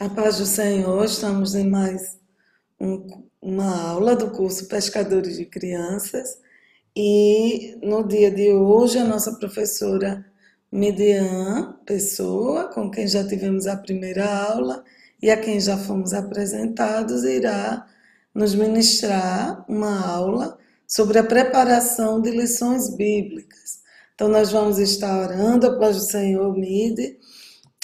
A paz do Senhor, estamos em mais uma aula do curso Pescadores de Crianças e no dia de hoje a nossa professora Midian Pessoa, com quem já tivemos a primeira aula e a quem já fomos apresentados, irá nos ministrar uma aula sobre a preparação de lições bíblicas. Então nós vamos estar orando, a paz do Senhor, Midi.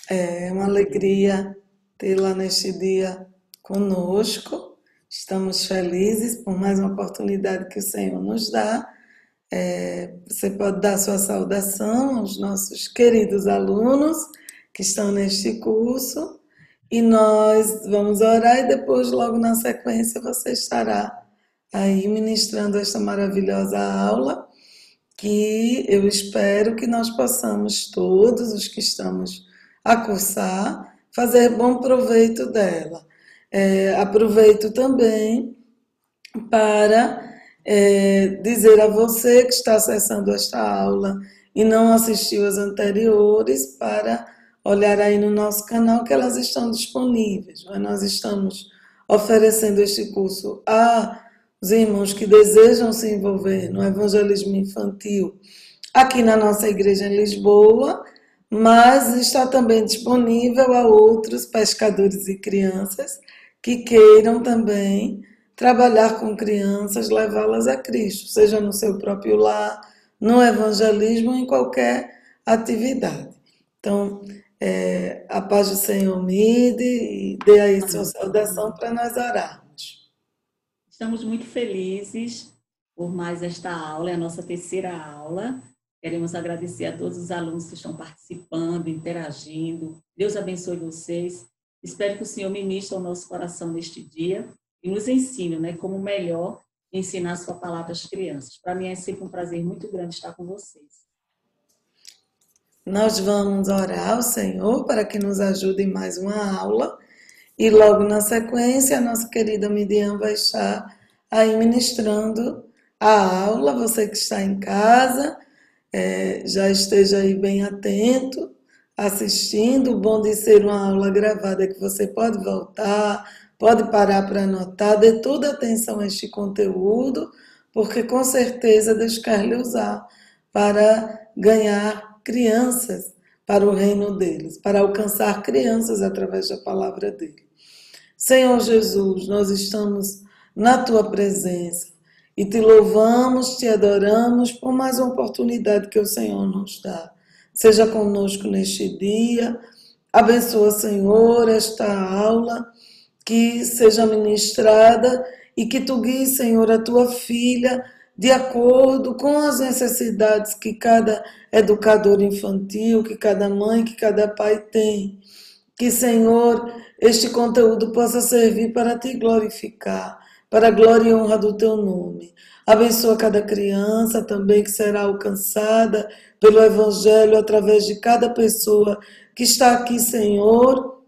É uma alegria tê-la neste dia conosco. Estamos felizes por mais uma oportunidade que o Senhor nos dá. Você pode dar sua saudação aos nossos queridos alunos que estão neste curso e nós vamos orar e depois, logo na sequência, você estará aí ministrando esta maravilhosa aula que eu espero que nós possamos todos os que estamos a cursar fazer bom proveito dela. Aproveito também para dizer a você que está acessando esta aula e não assistiu às anteriores para olhar aí no nosso canal que elas estão disponíveis. Nós estamos oferecendo este curso aos irmãos que desejam se envolver no evangelismo infantil aqui na nossa igreja em Lisboa, mas está também disponível a outros pescadores e crianças que queiram também trabalhar com crianças, levá-las a Cristo, seja no seu próprio lar, no evangelismo ou em qualquer atividade. Então, a paz do Senhor Mide e dê aí sua saudação para nós orarmos. Estamos muito felizes por mais esta aula, é a nossa terceira aula. Queremos agradecer a todos os alunos que estão participando, interagindo. Deus abençoe vocês. Espero que o Senhor ministre ao nosso coração neste dia e nos ensine, como melhor ensinar a sua palavra às crianças. Para mim é sempre um prazer muito grande estar com vocês. Nós vamos orar ao Senhor para que nos ajude em mais uma aula e logo na sequência a nossa querida Midian vai estar aí ministrando a aula. Você que está em casa, já esteja aí bem atento, assistindo. O bom de ser uma aula gravada é que você pode voltar, pode parar para anotar, dê toda a atenção a este conteúdo, porque com certeza Deus quer lhe usar para ganhar crianças para o reino deles, para alcançar crianças através da palavra dele. Senhor Jesus, nós estamos na tua presença e te louvamos, te adoramos por mais uma oportunidade que o Senhor nos dá. Seja conosco neste dia, abençoa, Senhor, esta aula, que seja ministrada e que tu guies, Senhor, a tua filha de acordo com as necessidades que cada educador infantil, que cada mãe, que cada pai tem. Que, Senhor, este conteúdo possa servir para te glorificar, para a glória e honra do teu nome. Abençoa cada criança também que será alcançada pelo Evangelho através de cada pessoa que está aqui, Senhor,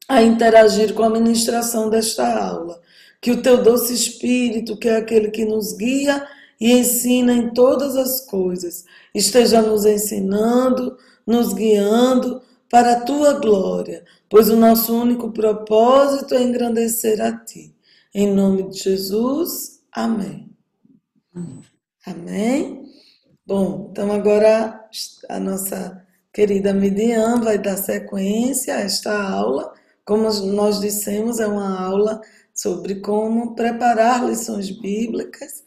a interagir com a ministração desta aula. Que o teu doce Espírito, que é aquele que nos guia e ensina em todas as coisas, esteja nos ensinando, nos guiando para a tua glória, pois o nosso único propósito é engrandecer a ti. Em nome de Jesus, amém. Amém? Bom, então agora a nossa querida Midian vai dar sequência a esta aula. Como nós dissemos, é uma aula sobre como preparar lições bíblicas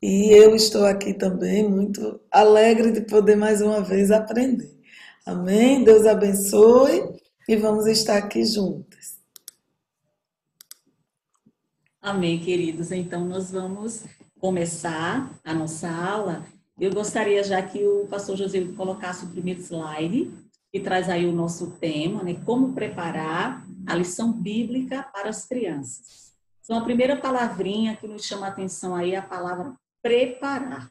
e eu estou aqui também muito alegre de poder mais uma vez aprender. Amém? Deus abençoe e vamos estar aqui juntas. Amém, queridos. Então, nós vamos começar a nossa aula. Eu gostaria já que o pastor José colocasse o primeiro slide, que traz aí o nosso tema, como preparar a lição bíblica para as crianças. Então, a primeira palavrinha que nos chama a atenção aí é a palavra preparar.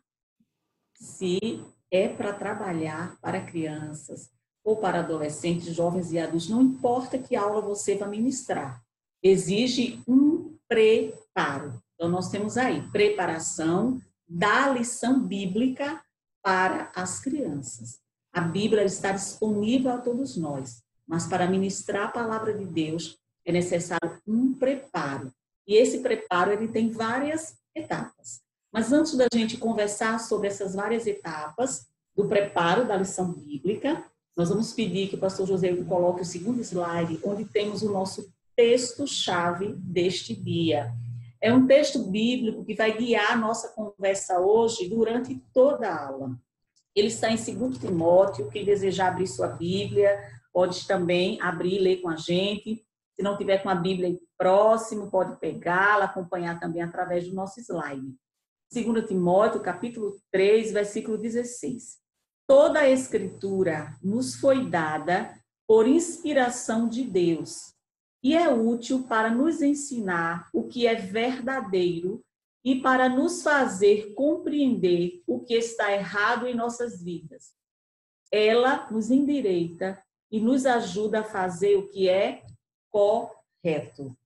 Se é para trabalhar para crianças ou para adolescentes, jovens e adultos, não importa que aula você vai ministrar, exige um preparo. Então, nós temos aí preparação da lição bíblica para as crianças. A Bíblia está disponível a todos nós, mas para ministrar a palavra de Deus, é necessário um preparo. E esse preparo, ele tem várias etapas. Mas antes da gente conversar sobre essas várias etapas do preparo da lição bíblica, nós vamos pedir que o pastor José coloque o segundo slide, onde temos o nosso texto-chave deste dia. É um texto bíblico que vai guiar a nossa conversa hoje durante toda a aula. Ele está em 2 Timóteo. Quem desejar abrir sua Bíblia, pode também abrir e ler com a gente. Se não tiver com a Bíblia próximo, pode pegá-la, acompanhar também através do nosso slide. 2 Timóteo, capítulo 3, versículo 16. Toda a Escritura nos foi dada por inspiração de Deus e é útil para nos ensinar o que é verdadeiro e para nos fazer compreender o que está errado em nossas vidas. Ela nos endireita e nos ajuda a fazer o que é correto.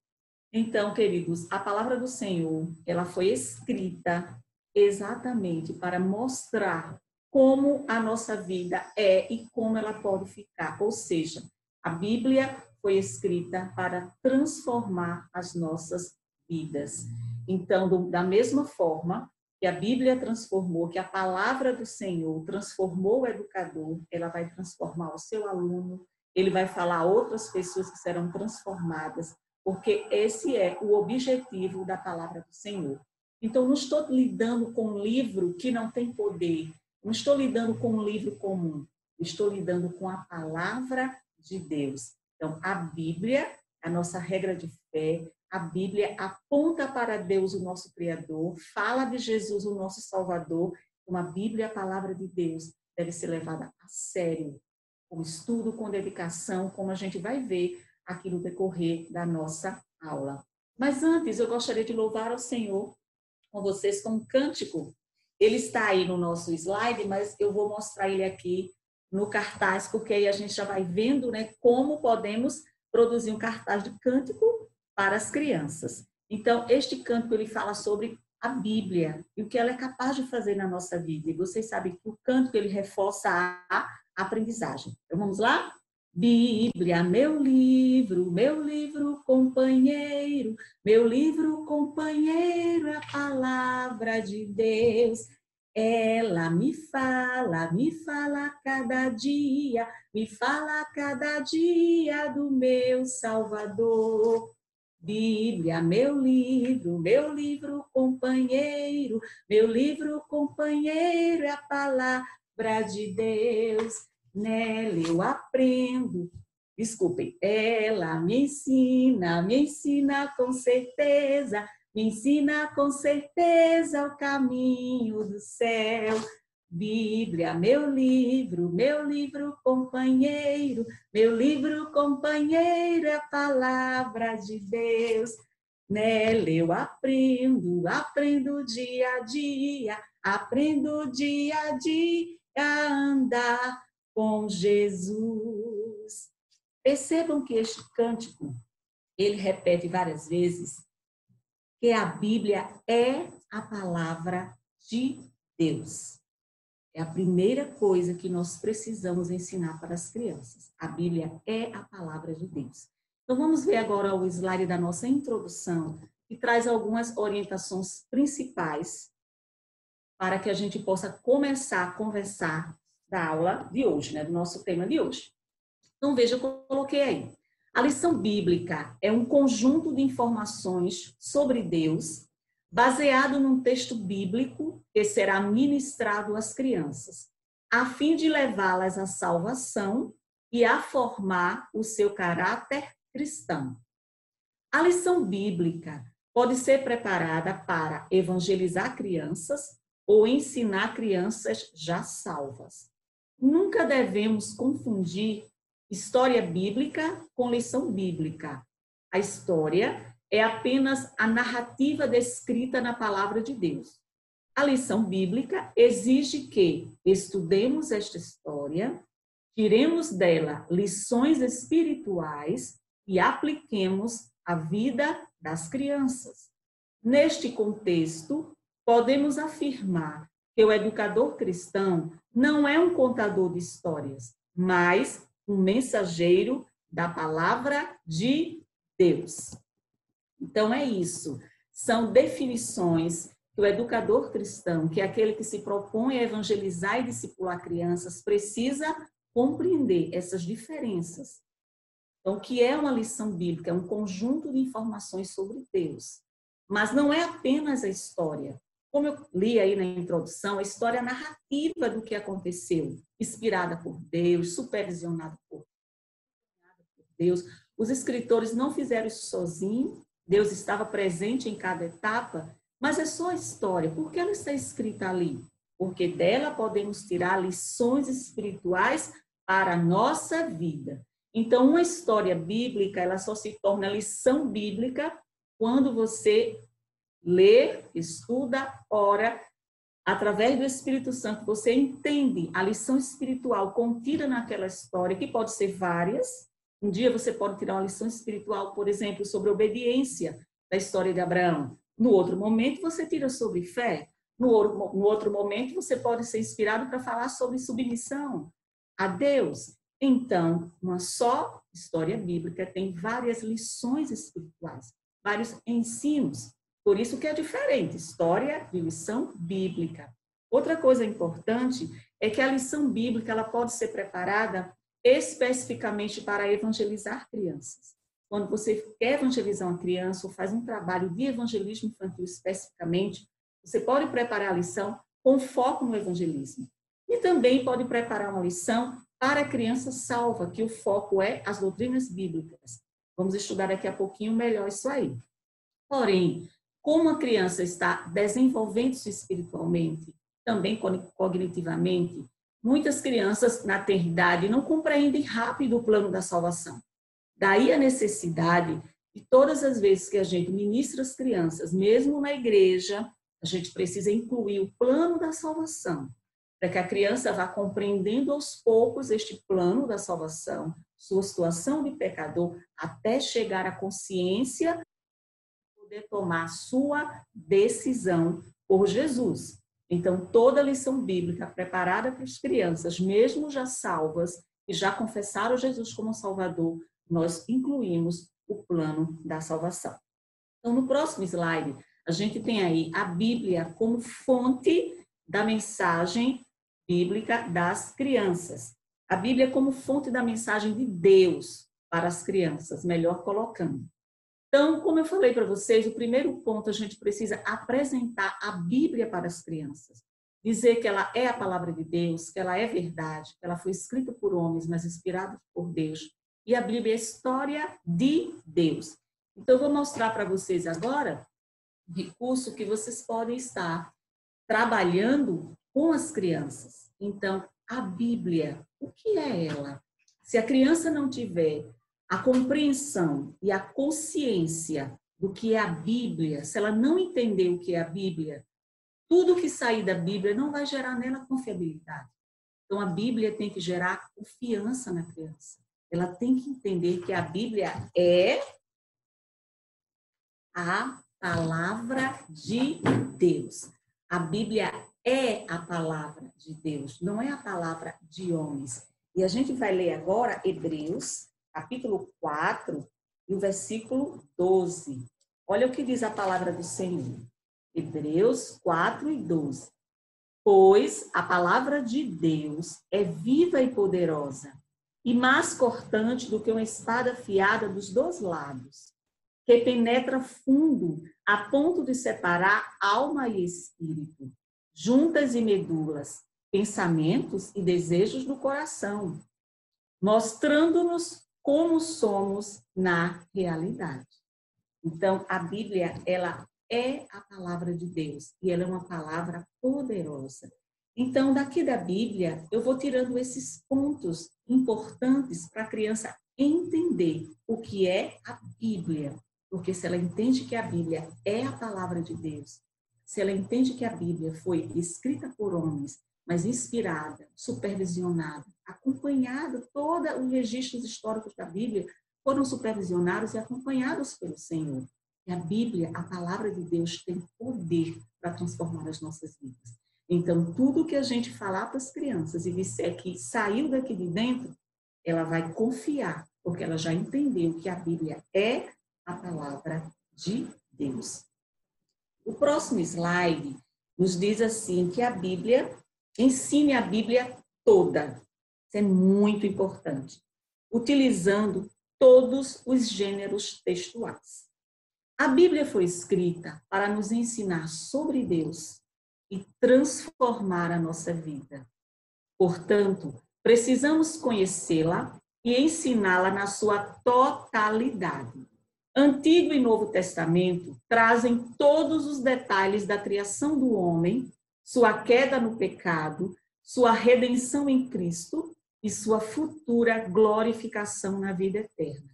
Então, queridos, a palavra do Senhor, ela foi escrita exatamente para mostrar como a nossa vida é e como ela pode ficar. Ou seja, a Bíblia foi escrita para transformar as nossas vidas. Então, da mesma forma que a Bíblia transformou, que a palavra do Senhor transformou o educador, ela vai transformar o seu aluno, ele vai falar a outras pessoas que serão transformadas, porque esse é o objetivo da palavra do Senhor. Então, não estou lidando com um livro que não tem poder, não estou lidando com um livro comum, estou lidando com a palavra de Deus. Então, a Bíblia, a nossa regra de fé, a Bíblia aponta para Deus, o nosso Criador, fala de Jesus, o nosso Salvador. Uma Bíblia, a palavra de Deus, deve ser levada a sério, com estudo, com dedicação, como a gente vai ver aqui no decorrer da nossa aula. Mas antes, eu gostaria de louvar ao Senhor com vocês com um cântico. Ele está aí no nosso slide, mas eu vou mostrar ele aqui no cartaz, porque aí a gente já vai vendo, né, como podemos produzir um cartaz de cântico para as crianças. Então, este cântico, ele fala sobre a Bíblia e o que ela é capaz de fazer na nossa vida. E vocês sabem que o cântico, ele reforça a aprendizagem. Então, vamos lá? Bíblia, meu livro companheiro, meu livro companheiro é a palavra de Deus. Ela me fala cada dia, me fala cada dia do meu Salvador. Bíblia, meu livro companheiro, meu livro companheiro é a palavra de Deus. Nela eu aprendo, desculpem, ela me ensina com certeza, me ensina com certeza o caminho do céu. Bíblia, meu livro companheiro, meu livro companheiro é a palavra de Deus. Nela eu aprendo dia a dia, aprendo dia a dia a andar com Jesus. Percebam que este cântico, ele repete várias vezes que a Bíblia é a palavra de Deus. É a primeira coisa que nós precisamos ensinar para as crianças. A Bíblia é a palavra de Deus. Então, vamos ver agora o slide da nossa introdução, que traz algumas orientações principais para que a gente possa começar a conversar da aula de hoje, né, do nosso tema de hoje. Então, veja, eu coloquei aí. A lição bíblica é um conjunto de informações sobre Deus, baseado num texto bíblico que será ministrado às crianças, a fim de levá-las à salvação e a formar o seu caráter cristão. A lição bíblica pode ser preparada para evangelizar crianças ou ensinar crianças já salvas. Nunca devemos confundir história bíblica com lição bíblica. A história é apenas a narrativa descrita na palavra de Deus. A lição bíblica exige que estudemos esta história, tiremos dela lições espirituais e apliquemos à vida das crianças. Neste contexto, podemos afirmar que o educador cristão não é um contador de histórias, mas um mensageiro da palavra de Deus. Então, é isso. São definições que o educador cristão, que é aquele que se propõe a evangelizar e discipular crianças, precisa compreender essas diferenças. Então, o que é uma lição bíblica? É um conjunto de informações sobre Deus. Mas não é apenas a história. Como eu li aí na introdução, a história narrativa do que aconteceu, inspirada por Deus, supervisionada por Deus. Os escritores não fizeram isso sozinhos, Deus estava presente em cada etapa, mas é só a história. Por que ela está escrita ali? Porque dela podemos tirar lições espirituais para a nossa vida. Então, uma história bíblica, ela só se torna lição bíblica quando você lê, estuda, ora, através do Espírito Santo, você entende a lição espiritual contida naquela história, que pode ser várias. Um dia você pode tirar uma lição espiritual, por exemplo, sobre obediência, da história de Abraão. No outro momento, você tira sobre fé. No outro momento, você pode ser inspirado para falar sobre submissão a Deus. Então, uma só história bíblica tem várias lições espirituais, vários ensinos. Por isso que é diferente, história de lição bíblica. Outra coisa importante é que a lição bíblica ela pode ser preparada especificamente para evangelizar crianças. Quando você quer evangelizar uma criança ou faz um trabalho de evangelismo infantil especificamente, você pode preparar a lição com foco no evangelismo. E também pode preparar uma lição para a criança salva, que o foco é as doutrinas bíblicas. Vamos estudar daqui a pouquinho melhor isso aí. Porém, como a criança está desenvolvendo-se espiritualmente, também cognitivamente, muitas crianças na tenridade não compreendem rápido o plano da salvação. Daí a necessidade de todas as vezes que a gente ministra as crianças, mesmo na igreja, a gente precisa incluir o plano da salvação, para que a criança vá compreendendo aos poucos este plano da salvação, sua situação de pecador, até chegar à consciência poder tomar sua decisão por Jesus. Então, toda lição bíblica preparada para as crianças, mesmo já salvas, e já confessaram Jesus como Salvador, nós incluímos o plano da salvação. Então, no próximo slide, a gente tem aí a Bíblia como fonte da mensagem bíblica das crianças. A Bíblia como fonte da mensagem de Deus para as crianças, melhor colocando. Então, como eu falei para vocês, o primeiro ponto, a gente precisa apresentar a Bíblia para as crianças. Dizer que ela é a palavra de Deus, que ela é verdade, que ela foi escrita por homens, mas inspirada por Deus. E a Bíblia é a história de Deus. Então, eu vou mostrar para vocês agora um recurso que vocês podem estar trabalhando com as crianças. Então, a Bíblia, o que é ela? Se a criança não tiver a compreensão e a consciência do que é a Bíblia, se ela não entender o que é a Bíblia, tudo que sair da Bíblia não vai gerar nela confiabilidade. Então, a Bíblia tem que gerar confiança na criança. Ela tem que entender que a Bíblia é a palavra de Deus. A Bíblia é a palavra de Deus, não é a palavra de homens. E a gente vai ler agora Hebreus, capítulo 4, e o versículo 12. Olha o que diz a palavra do Senhor. Hebreus 4 e 12. Pois a palavra de Deus é viva e poderosa, e mais cortante do que uma espada afiada dos dois lados, que penetra fundo a ponto de separar alma e espírito, juntas e medulas, pensamentos e desejos do coração, mostrando-nos como somos na realidade. Então, a Bíblia, ela é a palavra de Deus e ela é uma palavra poderosa. Então, daqui da Bíblia, eu vou tirando esses pontos importantes para a criança entender o que é a Bíblia. Porque se ela entende que a Bíblia é a palavra de Deus, se ela entende que a Bíblia foi escrita por homens, mas inspirada, supervisionada, acompanhada, todos os registros históricos da Bíblia foram supervisionados e acompanhados pelo Senhor. E a Bíblia, a palavra de Deus, tem poder para transformar as nossas vidas. Então, tudo que a gente falar para as crianças e disser que saiu daqui de dentro, ela vai confiar, porque ela já entendeu que a Bíblia é a palavra de Deus. O próximo slide nos diz assim que a Bíblia, ensine a Bíblia toda. Isso é muito importante. Utilizando todos os gêneros textuais. A Bíblia foi escrita para nos ensinar sobre Deus e transformar a nossa vida. Portanto, precisamos conhecê-la e ensiná-la na sua totalidade. Antigo e Novo Testamento trazem todos os detalhes da criação do homem, sua queda no pecado, sua redenção em Cristo e sua futura glorificação na vida eterna.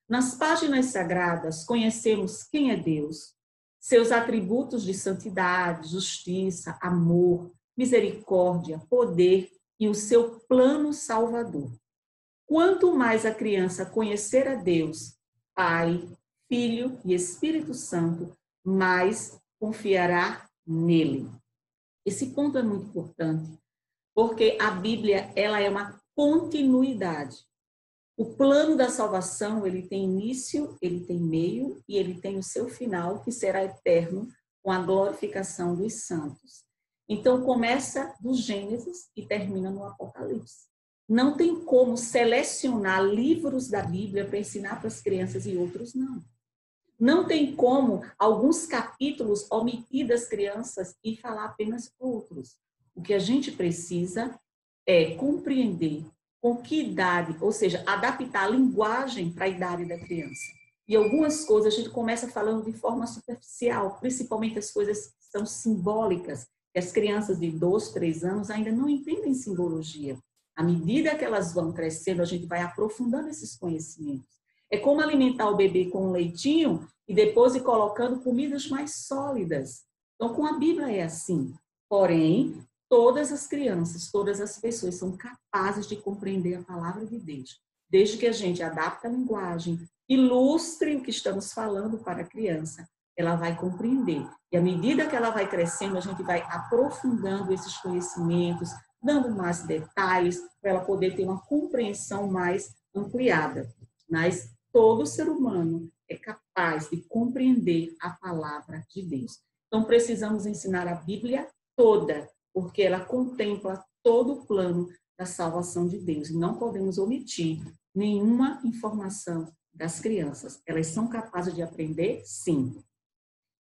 Nas páginas sagradas, conhecemos quem é Deus, seus atributos de santidade, justiça, amor, misericórdia, poder e o seu plano salvador. Quanto mais a criança conhecer a Deus, Pai, Filho e Espírito Santo, mais confiará nele. Esse ponto é muito importante, porque a Bíblia ela é uma continuidade. O plano da salvação, ele tem início, ele tem meio e ele tem o seu final, que será eterno, com a glorificação dos santos. Então, começa do Gênesis e termina no Apocalipse. Não tem como selecionar livros da Bíblia para ensinar para as crianças e outros não. Não tem como alguns capítulos omitir das crianças e falar apenas outros. O que a gente precisa é compreender com que idade, ou seja, adaptar a linguagem para a idade da criança. E algumas coisas a gente começa falando de forma superficial, principalmente as coisas que são simbólicas, que as crianças de 2, 3 anos ainda não entendem simbologia. À medida que elas vão crescendo, a gente vai aprofundando esses conhecimentos. É como alimentar o bebê com um leitinho e depois ir colocando comidas mais sólidas. Então, com a Bíblia é assim. Porém, todas as crianças, todas as pessoas são capazes de compreender a palavra de Deus, desde que a gente adapte a linguagem, ilustre o que estamos falando para a criança, ela vai compreender. E à medida que ela vai crescendo, a gente vai aprofundando esses conhecimentos, dando mais detalhes, para ela poder ter uma compreensão mais ampliada. Mas todo ser humano é capaz de compreender a palavra de Deus. Então, precisamos ensinar a Bíblia toda, porque ela contempla todo o plano da salvação de Deus. E não podemos omitir nenhuma informação das crianças. Elas são capazes de aprender? Sim.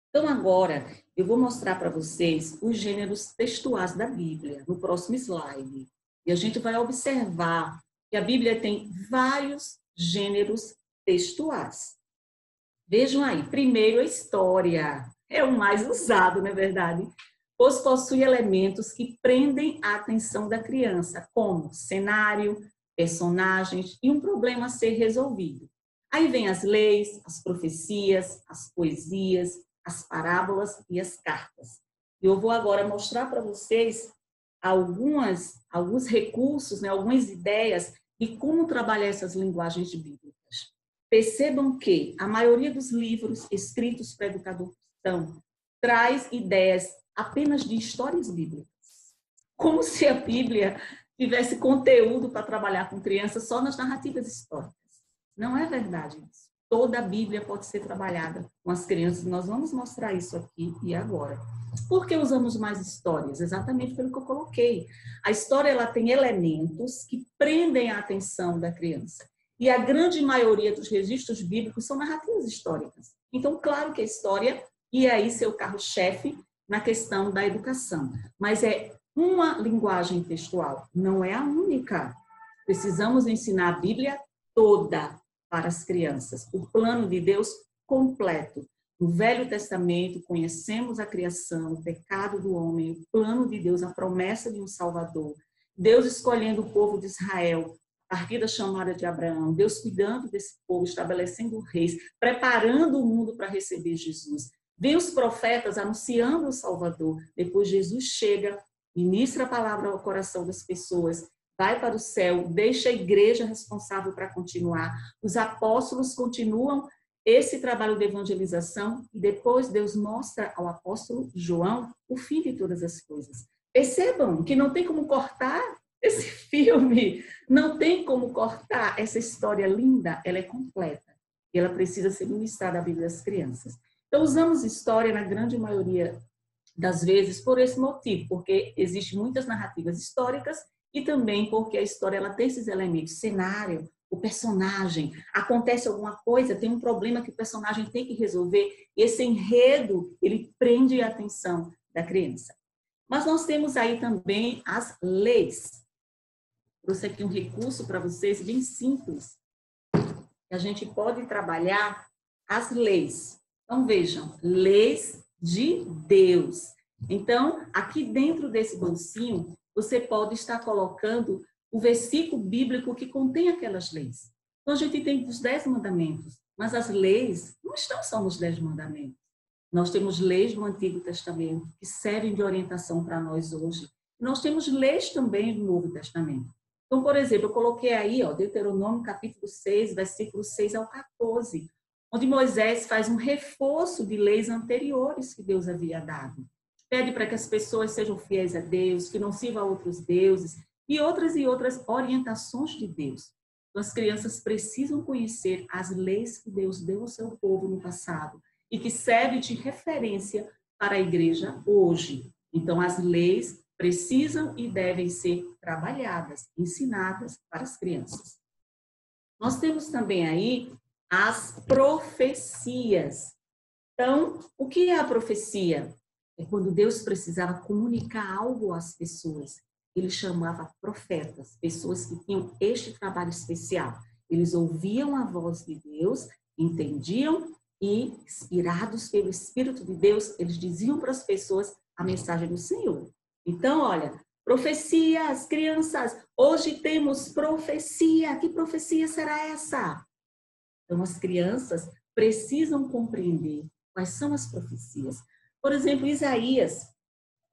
Então, agora, eu vou mostrar para vocês os gêneros textuais da Bíblia, no próximo slide. E a gente vai observar que a Bíblia tem vários gêneros textuais. Vejam aí, primeiro a história. É o mais usado, não é verdade? Pois possui elementos que prendem a atenção da criança, como cenário, personagens e um problema a ser resolvido. Aí vem as leis, as profecias, as poesias, as parábolas e as cartas. E eu vou agora mostrar para vocês alguns recursos, né, algumas ideias de como trabalhar essas linguagens bíblicas. Percebam que a maioria dos livros escritos para educador cristão traz ideias apenas de histórias bíblicas. Como se a Bíblia tivesse conteúdo para trabalhar com crianças só nas narrativas históricas. Não é verdade isso. Toda a Bíblia pode ser trabalhada com as crianças. Nós vamos mostrar isso aqui e agora. Por que usamos mais histórias? Exatamente pelo que eu coloquei. A história ela tem elementos que prendem a atenção da criança. E a grande maioria dos registros bíblicos são narrativas históricas. Então, claro que a história ia aí ser o carro-chefe na questão da educação. Mas é uma linguagem textual, não é a única. Precisamos ensinar a Bíblia toda para as crianças. O plano de Deus completo. No Velho Testamento, conhecemos a criação, o pecado do homem, o plano de Deus, a promessa de um Salvador. Deus escolhendo o povo de Israel, a partir da chamada de Abraão. Deus cuidando desse povo, estabelecendo reis, preparando o mundo para receber Jesus. Vem os profetas anunciando o Salvador. Depois Jesus chega, ministra a palavra ao coração das pessoas, vai para o céu, deixa a igreja responsável para continuar. Os apóstolos continuam esse trabalho de evangelização e depois Deus mostra ao apóstolo João o fim de todas as coisas. Percebam que não tem como cortar esse filme, não tem como cortar essa história linda, ela é completa. e ela precisa ser ministrada à Bíblia das crianças. Então, usamos história na grande maioria das vezes por esse motivo, porque existem muitas narrativas históricas e também porque a história ela tem esses elementos, cenário, o personagem, acontece alguma coisa, tem um problema que o personagem tem que resolver, e esse enredo, ele prende a atenção da criança. Mas nós temos aí também as leis. Trouxe aqui um recurso para vocês bem simples, que a gente pode trabalhar as leis. Então, vejam, leis de Deus. Então, aqui dentro desse bolsinho, você pode estar colocando o versículo bíblico que contém aquelas leis. Então, a gente tem os 10 mandamentos, mas as leis não estão só nos 10 mandamentos. Nós temos leis do Antigo Testamento que servem de orientação para nós hoje. Nós temos leis também do Novo Testamento. Então, por exemplo, eu coloquei aí, Deuteronômio capítulo 6, versículo 6 ao 14, onde Moisés faz um reforço de leis anteriores que Deus havia dado. Pede para que as pessoas sejam fiéis a Deus, que não sirvam a outros deuses, e outras orientações de Deus. Então, as crianças precisam conhecer as leis que Deus deu ao seu povo no passado e que servem de referência para a igreja hoje. Então, as leis precisam e devem ser trabalhadas, ensinadas para as crianças. Nós temos também aí as profecias. Então, o que é a profecia? É quando Deus precisava comunicar algo às pessoas. Ele chamava profetas, pessoas que tinham este trabalho especial. Eles ouviam a voz de Deus, entendiam e, inspirados pelo Espírito de Deus, eles diziam para as pessoas a mensagem do Senhor. Então, olha, profecias, crianças, hoje temos profecia. Que profecia será essa? Então, as crianças precisam compreender quais são as profecias. Por exemplo, Isaías,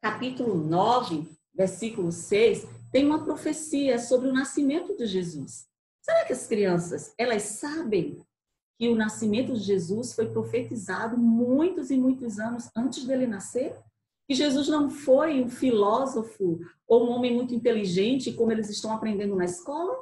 capítulo 9, versículo 6, tem uma profecia sobre o nascimento de Jesus. Será que as crianças, elas sabem que o nascimento de Jesus foi profetizado muitos e muitos anos antes dele nascer? Que Jesus não foi um filósofo ou um homem muito inteligente, como eles estão aprendendo na escola?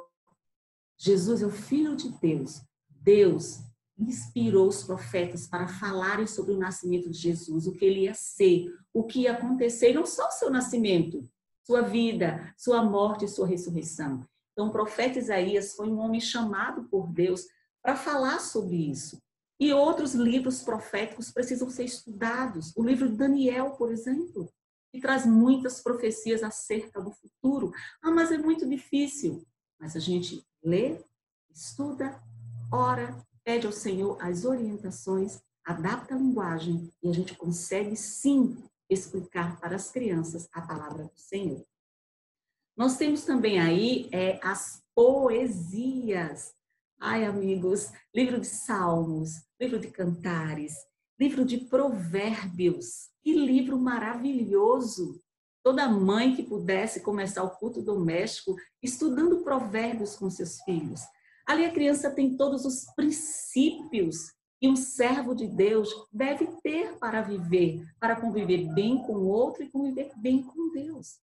Jesus é o Filho de Deus. Deus inspirou os profetas para falarem sobre o nascimento de Jesus, o que ele ia ser, o que ia acontecer, não só o seu nascimento, sua vida, sua morte e sua ressurreição. Então, o profeta Isaías foi um homem chamado por Deus para falar sobre isso. E outros livros proféticos precisam ser estudados. O livro de Daniel, por exemplo, que traz muitas profecias acerca do futuro. Ah, mas é muito difícil. Mas a gente lê, estuda, ora, pede ao Senhor as orientações, adapta a linguagem e a gente consegue, sim, explicar para as crianças a palavra do Senhor. Nós temos também aí as poesias. Ai, amigos, livro de Salmos, livro de Cantares, livro de Provérbios. Que livro maravilhoso! Toda mãe que pudesse começar o culto doméstico estudando Provérbios com seus filhos. Ali a criança tem todos os princípios que um servo de Deus deve ter para viver, para conviver bem com o outro e conviver bem com Deus.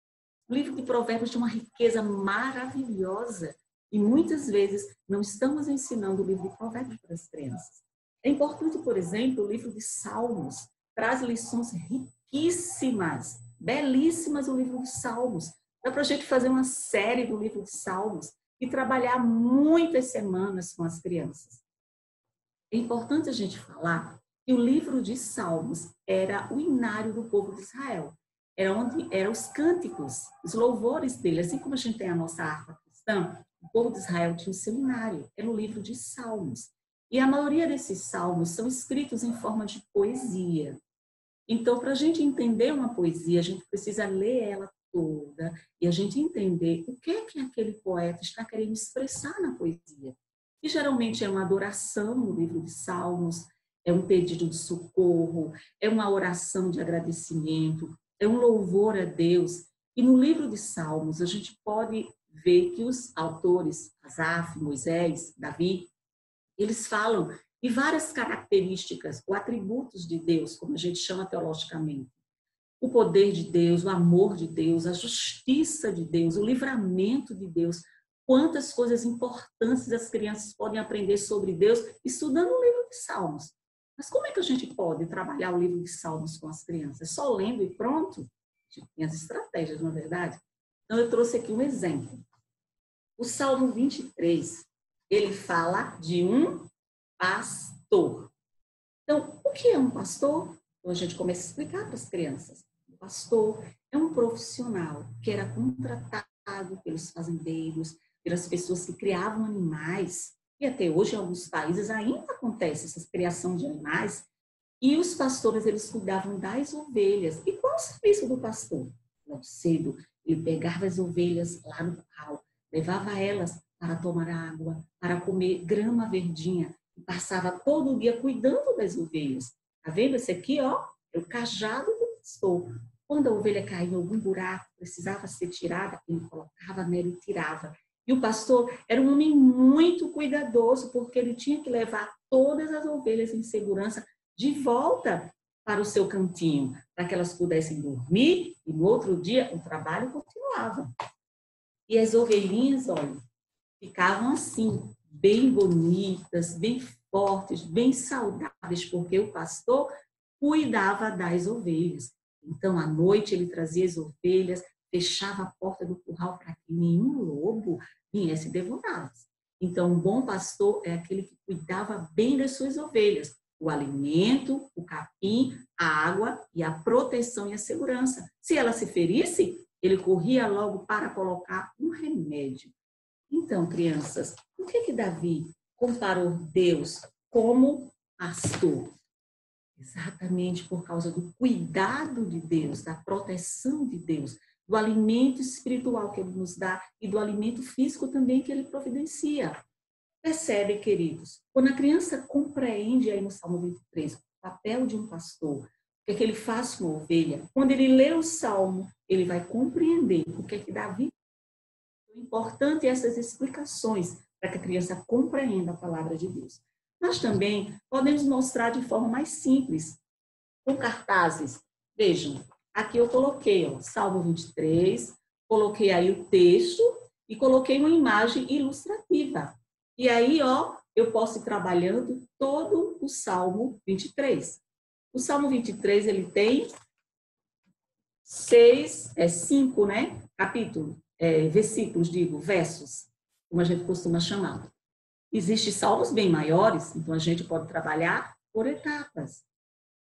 O livro de Provérbios tem uma riqueza maravilhosa e muitas vezes não estamos ensinando o livro de Provérbios para as crianças. É importante, por exemplo, o livro de Salmos traz lições riquíssimas, belíssimas o livro de Salmos. Dá para a gente fazer uma série do livro de Salmos e trabalhar muitas semanas com as crianças. É importante a gente falar que o livro de Salmos era o inário do povo de Israel. Era onde eram os cânticos, os louvores dele. Assim como a gente tem a nossa harpa cristã, o povo de Israel tinha o seu inário. Era o livro de Salmos. E a maioria desses salmos são escritos em forma de poesia. Então, para a gente entender uma poesia, a gente precisa ler ela toda e a gente entender o que é que aquele poeta está querendo expressar na poesia. E geralmente é uma adoração no livro de Salmos, é um pedido de socorro, é uma oração de agradecimento, é um louvor a Deus. E no livro de Salmos a gente pode ver que os autores, Asaf, Moisés, Davi, eles falam de várias características ou atributos de Deus, como a gente chama teologicamente. O poder de Deus, o amor de Deus, a justiça de Deus, o livramento de Deus quantas coisas importantes as crianças podem aprender sobre Deus estudando o livro de Salmos. Mas como é que a gente pode trabalhar o livro de Salmos com as crianças? Só lendo e pronto? A gente tem as estratégias, não é verdade? Então, eu trouxe aqui um exemplo. O Salmo 23, ele fala de um pastor. Então, o que é um pastor? Então, a gente começa a explicar para as crianças. O pastor é um profissional que era contratado pelos fazendeiros, pelas pessoas que criavam animais, e até hoje em alguns países ainda acontece essa criação de animais, e os pastores, eles cuidavam das ovelhas. E qual o serviço do pastor? Logo cedo, ele pegava as ovelhas lá no curral, levava elas para tomar água, para comer grama verdinha, e passava todo o dia cuidando das ovelhas. Tá vendo esse aqui, ó? É o cajado do pastor. Quando a ovelha caía em algum buraco, precisava ser tirada, ele colocava nela e tirava. E o pastor era um homem muito cuidadoso, porque ele tinha que levar todas as ovelhas em segurança de volta para o seu cantinho, para que elas pudessem dormir e no outro dia o trabalho continuava. E as ovelhinhas, olha, ficavam assim, bem bonitas, bem fortes, bem saudáveis, porque o pastor cuidava das ovelhas. Então, à noite, ele trazia as ovelhas, fechava a porta do curral para que nenhum lobo viesse devorá-las. Então, um bom pastor é aquele que cuidava bem das suas ovelhas, o alimento, o capim, a água e a proteção e a segurança. Se ela se ferisse, ele corria logo para colocar um remédio. Então, crianças, por que Davi comparou Deus como pastor? Exatamente por causa do cuidado de Deus, da proteção de Deus, do alimento espiritual que Ele nos dá e do alimento físico também que Ele providencia. Percebe, queridos, quando a criança compreende aí no Salmo 23 o papel de um pastor, o que é que ele faz com a ovelha, quando ele lê o Salmo, ele vai compreender o que é que Davi. O importante é essas explicações para que a criança compreenda a palavra de Deus. Nós também podemos mostrar de forma mais simples, com cartazes. Vejam, aqui eu coloquei ó, Salmo 23, coloquei aí o texto e coloquei uma imagem ilustrativa. E aí, ó, eu posso ir trabalhando todo o Salmo 23. O Salmo 23, ele tem 5, né? Versículos, versos, como a gente costuma chamar. Existem salmos bem maiores, então a gente pode trabalhar por etapas.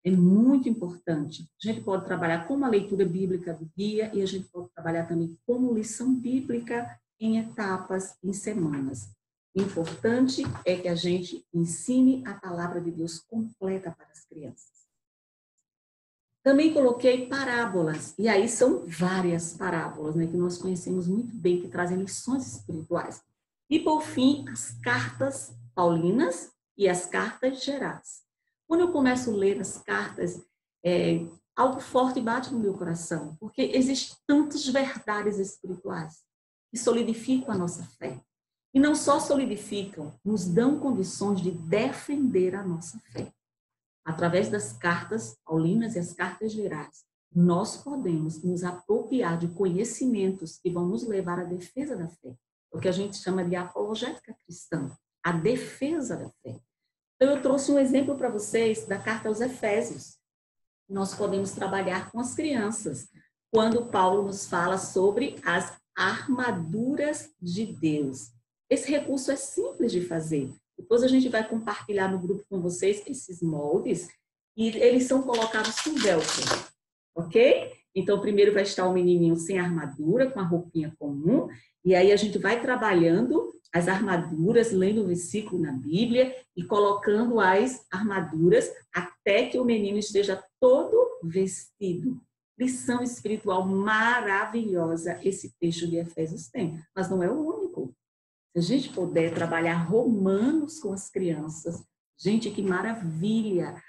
É muito importante. A gente pode trabalhar com uma leitura bíblica do dia e a gente pode trabalhar também como lição bíblica em etapas, em semanas. O importante é que a gente ensine a palavra de Deus completa para as crianças. Também coloquei parábolas, e aí são várias parábolas, né, que nós conhecemos muito bem, que trazem lições espirituais. E, por fim, as cartas paulinas e as cartas gerais. Quando eu começo a ler as cartas, algo forte bate no meu coração, porque existem tantas verdades espirituais que solidificam a nossa fé. E não só solidificam, nos dão condições de defender a nossa fé. Através das cartas paulinas e as cartas gerais, nós podemos nos apropriar de conhecimentos que vão nos levar à defesa da fé. O que a gente chama de apologética cristã, a defesa da fé. Então, eu trouxe um exemplo para vocês da carta aos Efésios. Nós podemos trabalhar com as crianças, quando Paulo nos fala sobre as armaduras de Deus. Esse recurso é simples de fazer. Depois a gente vai compartilhar no grupo com vocês esses moldes e eles são colocados com velcro, ok? Então, primeiro vai estar o menininho sem armadura, com a roupinha comum, e aí a gente vai trabalhando as armaduras, lendo o versículo na Bíblia e colocando as armaduras até que o menino esteja todo vestido. Lição espiritual maravilhosa esse texto de Efésios tem, mas não é o único. Se a gente puder trabalhar Romanos com as crianças, gente, que maravilha!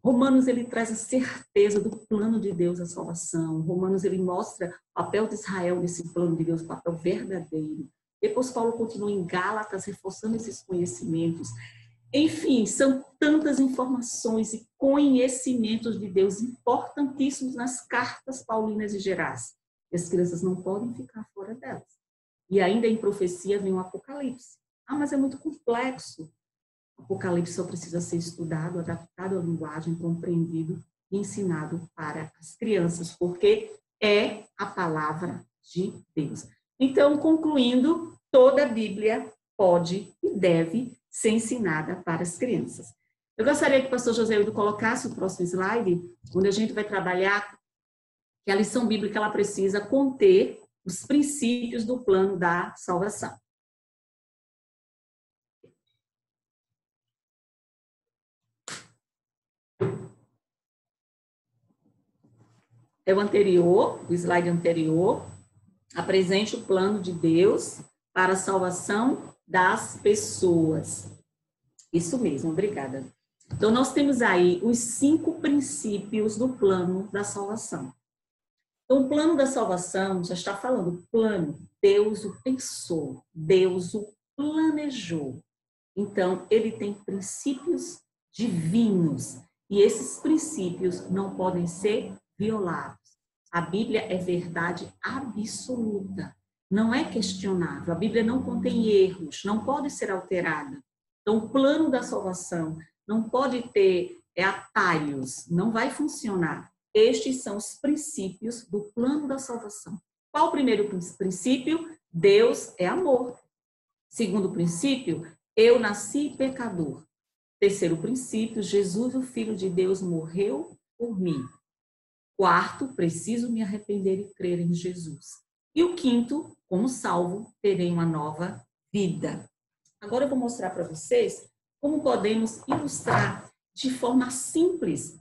Romanos, ele traz a certeza do plano de Deus, a salvação. Romanos, ele mostra o papel de Israel nesse plano de Deus, o papel verdadeiro. Depois Paulo continua em Gálatas, reforçando esses conhecimentos. Enfim, são tantas informações e conhecimentos de Deus importantíssimos nas cartas paulinas e gerais. E as crianças não podem ficar fora delas. E ainda em profecia vem o Apocalipse. Ah, mas é muito complexo. O Apocalipse só precisa ser estudado, adaptado à linguagem, compreendido e ensinado para as crianças, porque é a palavra de Deus. Então, concluindo, toda a Bíblia pode e deve ser ensinada para as crianças. Eu gostaria que o pastor José Wildo colocasse o próximo slide, onde a gente vai trabalhar que a lição bíblica ela precisa conter os princípios do plano da salvação. É o anterior, o slide anterior, apresente o plano de Deus para a salvação das pessoas. Isso mesmo, obrigada. Então, nós temos aí os 5 princípios do plano da salvação. Então, o plano da salvação, já está falando, plano, Deus o pensou, Deus o planejou. Então, ele tem princípios divinos, e esses princípios não podem ser violados. A Bíblia é verdade absoluta, não é questionável. A Bíblia não contém erros, não pode ser alterada. Então, o plano da salvação não pode ter atalhos, não vai funcionar. Estes são os princípios do plano da salvação. Qual o primeiro princípio? Deus é amor. Segundo princípio, eu nasci pecador. Terceiro princípio, Jesus, o Filho de Deus, morreu por mim. Quarto, preciso me arrepender e crer em Jesus. E o quinto, como salvo, terei uma nova vida. Agora eu vou mostrar para vocês como podemos ilustrar de forma simples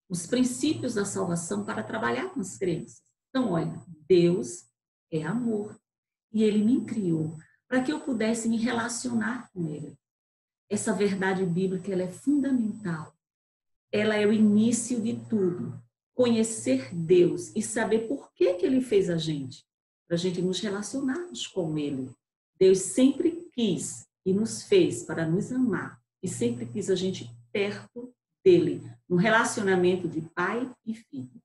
os princípios da salvação para trabalhar com as crianças. Então, olha, Deus é amor e Ele me criou para que eu pudesse me relacionar com Ele. Essa verdade bíblica ela é fundamental. Ela é o início de tudo. Conhecer Deus e saber por que Ele fez a gente, para a gente nos relacionarmos com Ele. Deus sempre quis e nos fez para nos amar e sempre quis a gente perto dele, no relacionamento de pai e filho.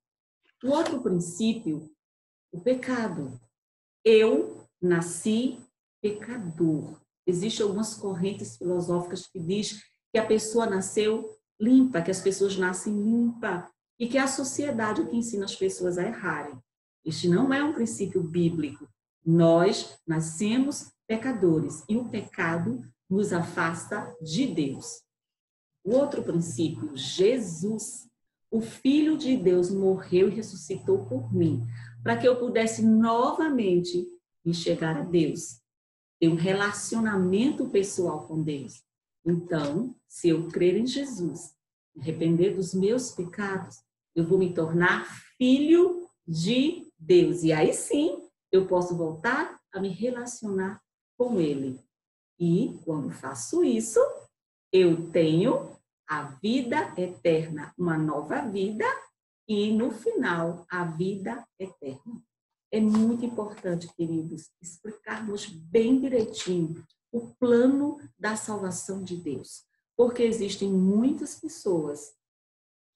O outro princípio, o pecado. Eu nasci pecador. Existem algumas correntes filosóficas que dizem que a pessoa nasceu limpa, que as pessoas nascem limpas e que é a sociedade que ensina as pessoas a errarem. Este não é um princípio bíblico. Nós nascemos pecadores e o pecado nos afasta de Deus. O outro princípio, Jesus, o Filho de Deus, morreu e ressuscitou por mim, para que eu pudesse novamente enxergar a Deus, ter um relacionamento pessoal com Deus. Então, se eu crer em Jesus, me arrepender dos meus pecados, eu vou me tornar filho de Deus. E aí sim, eu posso voltar a me relacionar com Ele. E quando faço isso, eu tenho a vida eterna, uma nova vida e, no final, a vida eterna. É muito importante, queridos, explicarmos bem direitinho o plano da salvação de Deus, porque existem muitas pessoas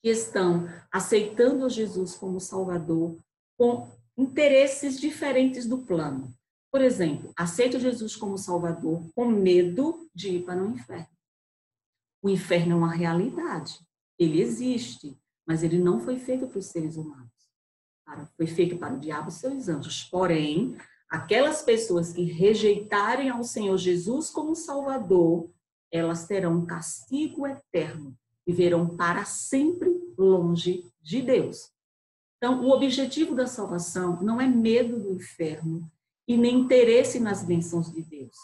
que estão aceitando Jesus como Salvador com interesses diferentes do plano. Por exemplo, aceito Jesus como Salvador com medo de ir para o inferno. O inferno é uma realidade, ele existe, mas ele não foi feito para os seres humanos. Foi feito para o diabo e seus anjos. Porém, aquelas pessoas que rejeitarem ao Senhor Jesus como Salvador, elas terão um castigo eterno, viverão para sempre longe de Deus. Então, o objetivo da salvação não é medo do inferno e nem interesse nas bênçãos de Deus.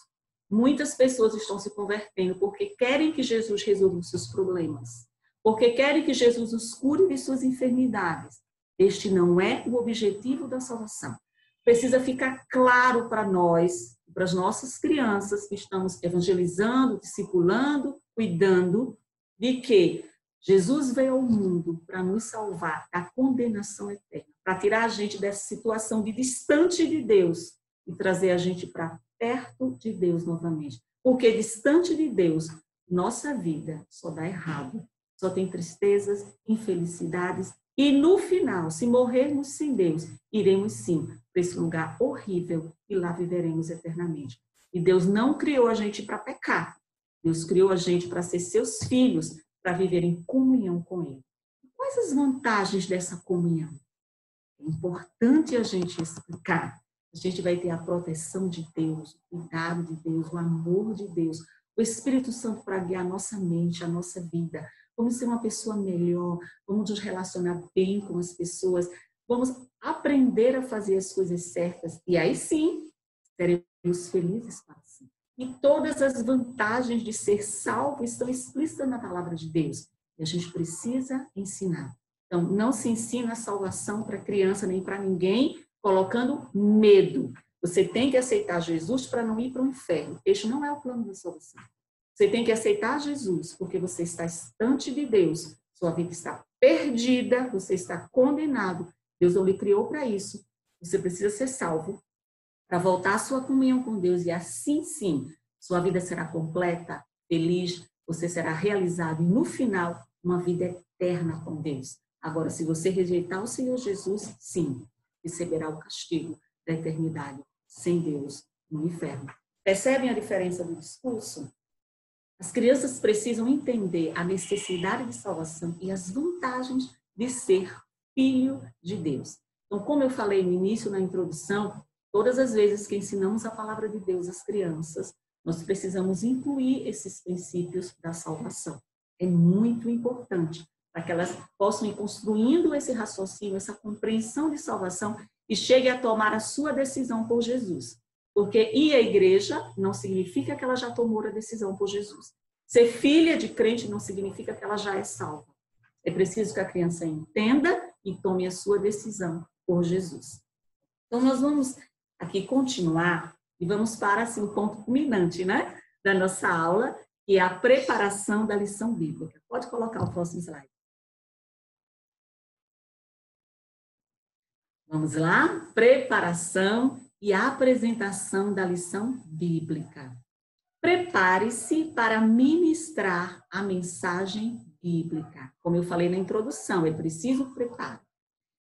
Muitas pessoas estão se convertendo porque querem que Jesus resolva os seus problemas, porque querem que Jesus os cure de suas enfermidades. Este não é o objetivo da salvação. Precisa ficar claro para nós, para as nossas crianças que estamos evangelizando, discipulando, cuidando, de que Jesus veio ao mundo para nos salvar da condenação eterna, para tirar a gente dessa situação de distante de Deus e trazer a gente para perto de Deus novamente. Porque distante de Deus, nossa vida só dá errado. só tem tristezas, infelicidades. E no final, se morrermos sem Deus, iremos sim para esse lugar horrível e lá viveremos eternamente. E Deus não criou a gente para pecar. Deus criou a gente para ser seus filhos, para viver em comunhão com Ele. Quais as vantagens dessa comunhão? É importante a gente explicar. A gente vai ter a proteção de Deus, o cuidado de Deus, o amor de Deus, o Espírito Santo para guiar a nossa mente, a nossa vida. Vamos ser uma pessoa melhor, vamos nos relacionar bem com as pessoas, vamos aprender a fazer as coisas certas. E aí sim, seremos felizes para sempre. E todas as vantagens de ser salvo estão explícitas na palavra de Deus. E a gente precisa ensinar. Então, não se ensina a salvação para criança nem para ninguém, colocando medo. Você tem que aceitar Jesus para não ir para o inferno. Este não é o plano da salvação. Você tem que aceitar Jesus porque você está distante de Deus. Sua vida está perdida, você está condenado. Deus não lhe criou para isso. Você precisa ser salvo para voltar à sua comunhão com Deus. E assim sim, sua vida será completa, feliz, você será realizado. E no final, uma vida eterna com Deus. Agora, se você rejeitar o Senhor Jesus, sim, receberá o castigo da eternidade sem Deus no inferno. Percebem a diferença do discurso? As crianças precisam entender a necessidade de salvação e as vantagens de ser filho de Deus. Então, como eu falei no início, na introdução, todas as vezes que ensinamos a palavra de Deus às crianças, nós precisamos incluir esses princípios da salvação. É muito importante para que elas possam ir construindo esse raciocínio, essa compreensão de salvação e cheguem a tomar a sua decisão por Jesus. Porque ir à igreja não significa que ela já tomou a decisão por Jesus. Ser filha de crente não significa que ela já é salva. É preciso que a criança entenda e tome a sua decisão por Jesus. Então, nós vamos aqui continuar e vamos para assim, o ponto culminante, né, da nossa aula, que é a preparação da lição bíblica. Pode colocar o próximo slide. Vamos lá? Preparação e apresentação da lição bíblica. Prepare-se para ministrar a mensagem bíblica. Como eu falei na introdução, é preciso preparo.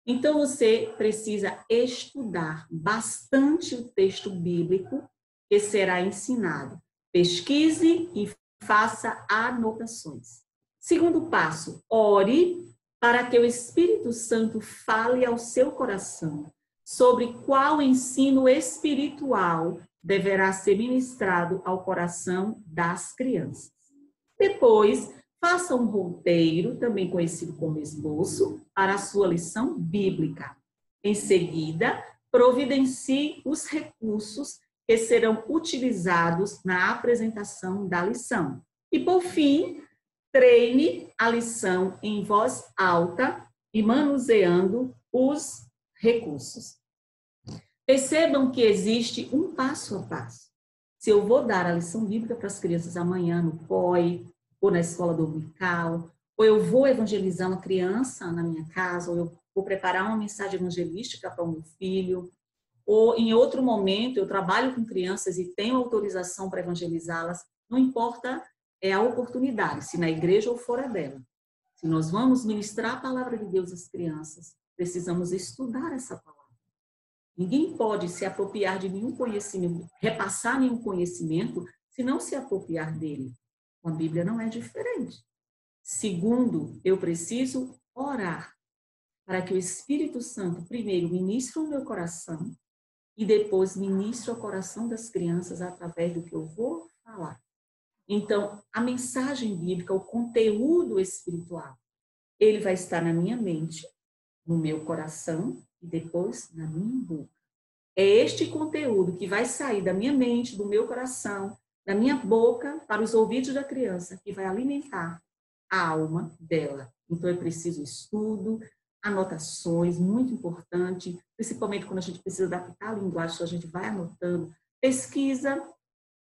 Então, você precisa estudar bastante o texto bíblico que será ensinado. Pesquise e faça anotações. Segundo passo, ore para que o Espírito Santo fale ao seu coração sobre qual ensino espiritual deverá ser ministrado ao coração das crianças. Depois, faça um roteiro, também conhecido como esboço, para a sua lição bíblica. Em seguida, providencie os recursos que serão utilizados na apresentação da lição. E, por fim, treine a lição em voz alta e manuseando os recursos. Percebam que existe um passo a passo. Se eu vou dar a lição bíblica para as crianças amanhã no POI, ou na escola dominical, ou eu vou evangelizar uma criança na minha casa, ou eu vou preparar uma mensagem evangelística para o meu filho, ou em outro momento eu trabalho com crianças e tenho autorização para evangelizá-las, não importa a oportunidade, se na igreja ou fora dela. Se nós vamos ministrar a palavra de Deus às crianças, precisamos estudar essa palavra. Ninguém pode se apropriar de nenhum conhecimento, repassar nenhum conhecimento, se não se apropriar dele. A Bíblia não é diferente. Segundo, eu preciso orar para que o Espírito Santo, primeiro, ministre o meu coração e depois ministre o coração das crianças através do que eu vou falar. Então, a mensagem bíblica, o conteúdo espiritual, ele vai estar na minha mente, no meu coração e depois na minha boca. É este conteúdo que vai sair da minha mente, do meu coração, da minha boca para os ouvidos da criança, que vai alimentar a alma dela. Então, é preciso estudo, anotações, muito importante, principalmente quando a gente precisa adaptar a linguagem, então a gente vai anotando. Pesquisa,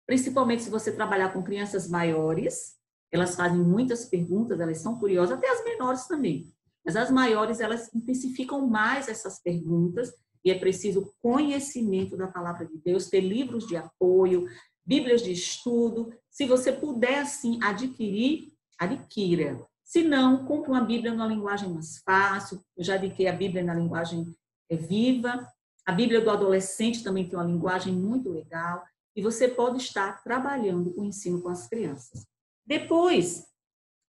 principalmente se você trabalhar com crianças maiores, elas fazem muitas perguntas, elas são curiosas, até as menores também. Mas as maiores, elas intensificam mais essas perguntas e é preciso conhecimento da palavra de Deus, ter livros de apoio, bíblias de estudo. Se você puder, assim, adquirir, adquira. Se não, compre uma Bíblia numa linguagem mais fácil. Eu já indiquei a Bíblia na linguagem viva. A Bíblia do adolescente também tem uma linguagem muito legal. E você pode estar trabalhando o ensino com as crianças. Depois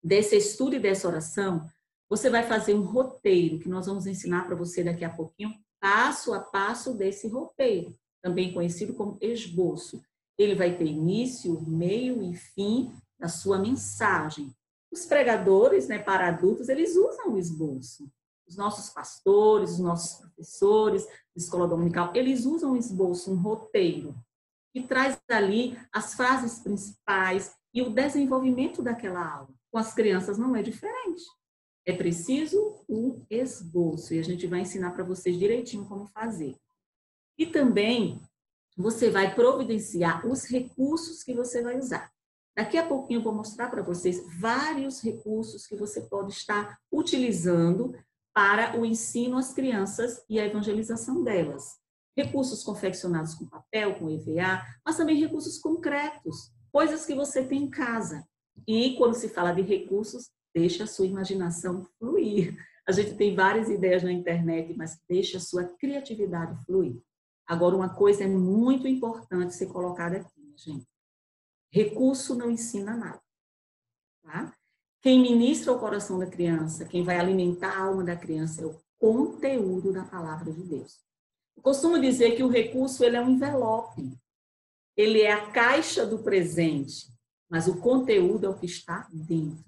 desse estudo e dessa oração, você vai fazer um roteiro, que nós vamos ensinar para você daqui a pouquinho, passo a passo desse roteiro, também conhecido como esboço. Ele vai ter início, meio e fim da sua mensagem. Os pregadores, né, para adultos, eles usam o esboço. Os nossos pastores, os nossos professores de escola dominical, eles usam o esboço, um roteiro, que traz ali as frases principais e o desenvolvimento daquela aula. Com as crianças não é diferente. É preciso um esboço, e a gente vai ensinar para vocês direitinho como fazer. E também você vai providenciar os recursos que você vai usar. Daqui a pouquinho eu vou mostrar para vocês vários recursos que você pode estar utilizando para o ensino às crianças e a evangelização delas. Recursos confeccionados com papel, com EVA, mas também recursos concretos, coisas que você tem em casa. E quando se fala de recursos, deixa a sua imaginação fluir. A gente tem várias ideias na internet, mas deixa a sua criatividade fluir. Agora, uma coisa é muito importante ser colocada aqui, gente. Recurso não ensina nada. Tá? Quem ministra o coração da criança, quem vai alimentar a alma da criança é o conteúdo da palavra de Deus. Eu costumo dizer que o recurso ele é um envelope. Ele é a caixa do presente, mas o conteúdo é o que está dentro.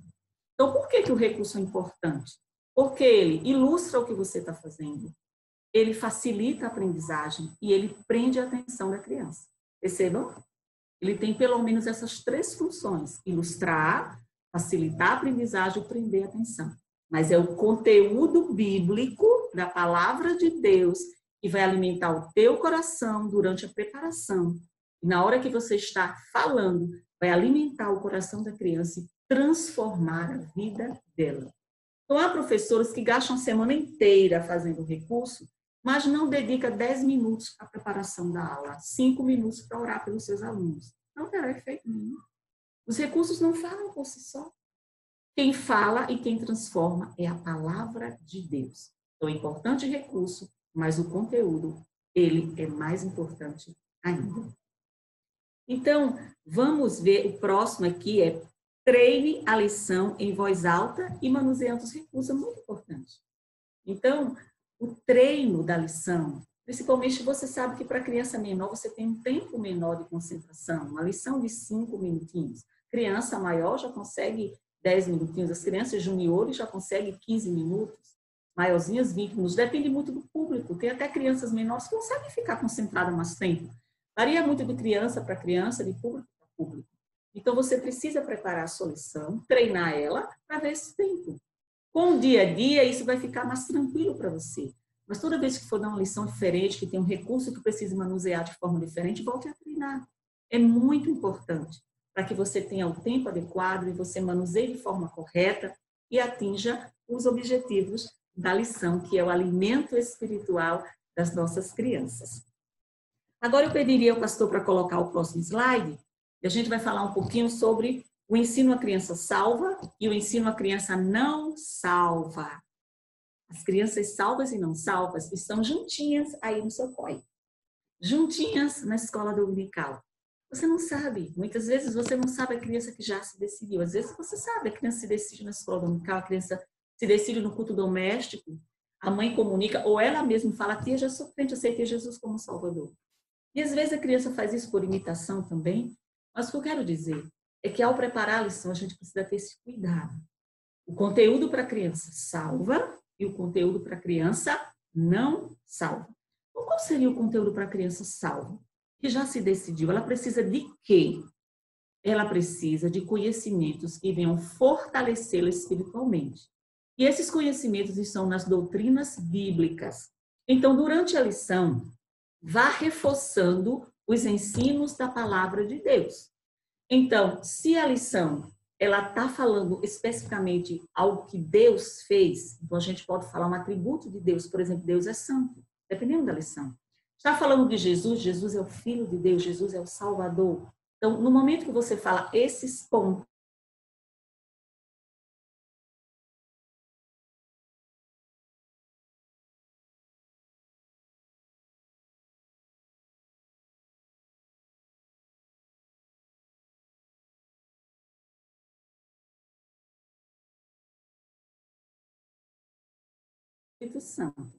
Então, por que o recurso é importante? Porque ele ilustra o que você está fazendo, ele facilita a aprendizagem e ele prende a atenção da criança. Percebam? Ele tem pelo menos essas três funções: ilustrar, facilitar a aprendizagem e prender a atenção. Mas é o conteúdo bíblico da palavra de Deus que vai alimentar o teu coração durante a preparação. E na hora que você está falando, vai alimentar o coração da criança e transformar a vida dela. Então, há professores que gastam a semana inteira fazendo recurso, mas não dedica 10 minutos para a preparação da aula, 5 minutos para orar pelos seus alunos. Não terá efeito nenhum. Os recursos não falam por si só. Quem fala e quem transforma é a palavra de Deus. Então, é importante o recurso, mas o conteúdo, ele é mais importante ainda. Então, vamos ver, o próximo aqui é treine a lição em voz alta e manuseando os recursos, é muito importante. Então, o treino da lição, principalmente você sabe que para criança menor você tem um tempo menor de concentração, uma lição de 5 minutinhos. Criança maior já consegue 10 minutinhos, as crianças juniores já conseguem 15 minutos, maiorzinhas 20 minutos, depende muito do público, tem até crianças menores que conseguem ficar concentradas mais tempo. Varia muito de criança para criança, de público para público. Então você precisa preparar a sua lição, treinar ela para ver esse tempo. Com o dia a dia, isso vai ficar mais tranquilo para você. Mas toda vez que for dar uma lição diferente, que tem um recurso que precisa manusear de forma diferente, volte a treinar. É muito importante para que você tenha o tempo adequado e você manuseie de forma correta e atinja os objetivos da lição, que é o alimento espiritual das nossas crianças. Agora eu pediria ao pastor para colocar o próximo slide, e a gente vai falar um pouquinho sobre o ensino à criança salva e o ensino à criança não salva. As crianças salvas e não salvas estão juntinhas aí no seu COI. Juntinhas na escola dominical. Você não sabe. Muitas vezes você não sabe a criança que já se decidiu. Às vezes você sabe, a criança se decide na escola dominical, a criança se decide no culto doméstico, a mãe comunica, ou ela mesma fala, tia, já sou crente, aceitei Jesus como Salvador. E às vezes a criança faz isso por imitação também. Mas o que eu quero dizer é que ao preparar a lição, a gente precisa ter esse cuidado. O conteúdo para a criança salva e o conteúdo para a criança não salva. Então, qual seria o conteúdo para a criança salva? Que já se decidiu. Ela precisa de quê? Ela precisa de conhecimentos que venham fortalecê-la espiritualmente. E esses conhecimentos estão nas doutrinas bíblicas. Então, durante a lição, vá reforçando os ensinos da palavra de Deus. Então, se a lição ela está falando especificamente algo que Deus fez, então a gente pode falar um atributo de Deus, por exemplo, Deus é santo, dependendo da lição. Está falando de Jesus, Jesus é o Filho de Deus, Jesus é o Salvador. Então, no momento que você fala esses pontos, Espírito Santo.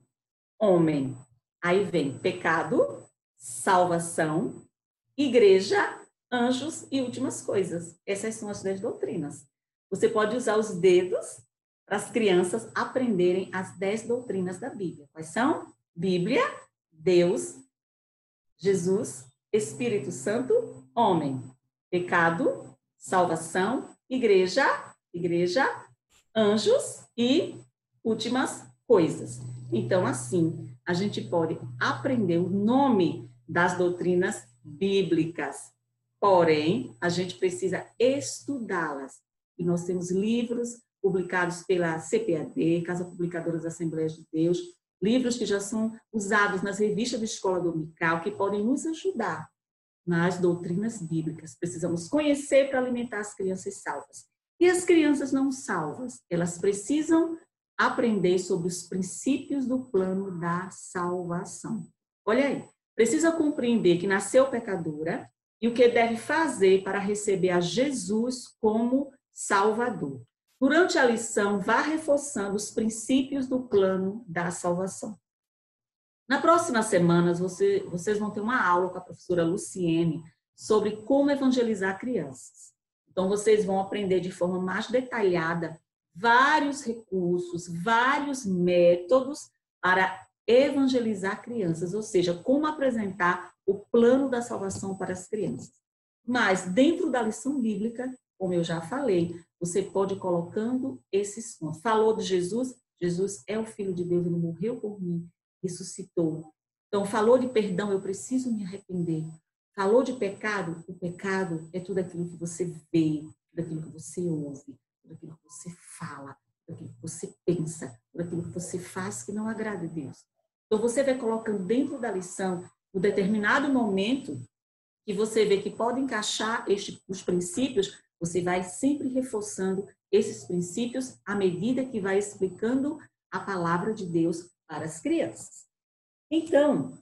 Homem, aí vem pecado, salvação, igreja, anjos e últimas coisas. Essas são as 10 doutrinas. Você pode usar os dedos para as crianças aprenderem as 10 doutrinas da Bíblia. Quais são? Bíblia, Deus, Jesus, Espírito Santo, homem, pecado, salvação, igreja, anjos e últimas coisas. Então, assim, a gente pode aprender o nome das doutrinas bíblicas. Porém, a gente precisa estudá-las. E nós temos livros publicados pela CPAD, Casa Publicadora das Assembleias de Deus, livros que já são usados nas revistas da Escola Dominical, que podem nos ajudar nas doutrinas bíblicas. Precisamos conhecer para alimentar as crianças salvas. E as crianças não salvas, elas precisam aprender sobre os princípios do plano da salvação. Olha aí, precisa compreender que nasceu pecadora e o que deve fazer para receber a Jesus como Salvador. Durante a lição, vá reforçando os princípios do plano da salvação. Na próxima semana, vocês vão ter uma aula com a professora Luciene sobre como evangelizar crianças. Então, vocês vão aprender de forma mais detalhada vários recursos, vários métodos para evangelizar crianças, ou seja, como apresentar o plano da salvação para as crianças. Mas, dentro da lição bíblica, como eu já falei, você pode ir colocando esses pontos. Falou de Jesus? Jesus é o Filho de Deus, ele morreu por mim, ressuscitou. Então, falou de perdão, eu preciso me arrepender. Falou de pecado? O pecado é tudo aquilo que você vê, tudo aquilo que você ouve, tudo aquilo que você fala, tudo aquilo que você pensa, tudo aquilo que você faz que não agrada a Deus. Então, você vai colocando dentro da lição, um determinado momento que você vê que pode encaixar os princípios, você vai sempre reforçando esses princípios à medida que vai explicando a palavra de Deus para as crianças. Então,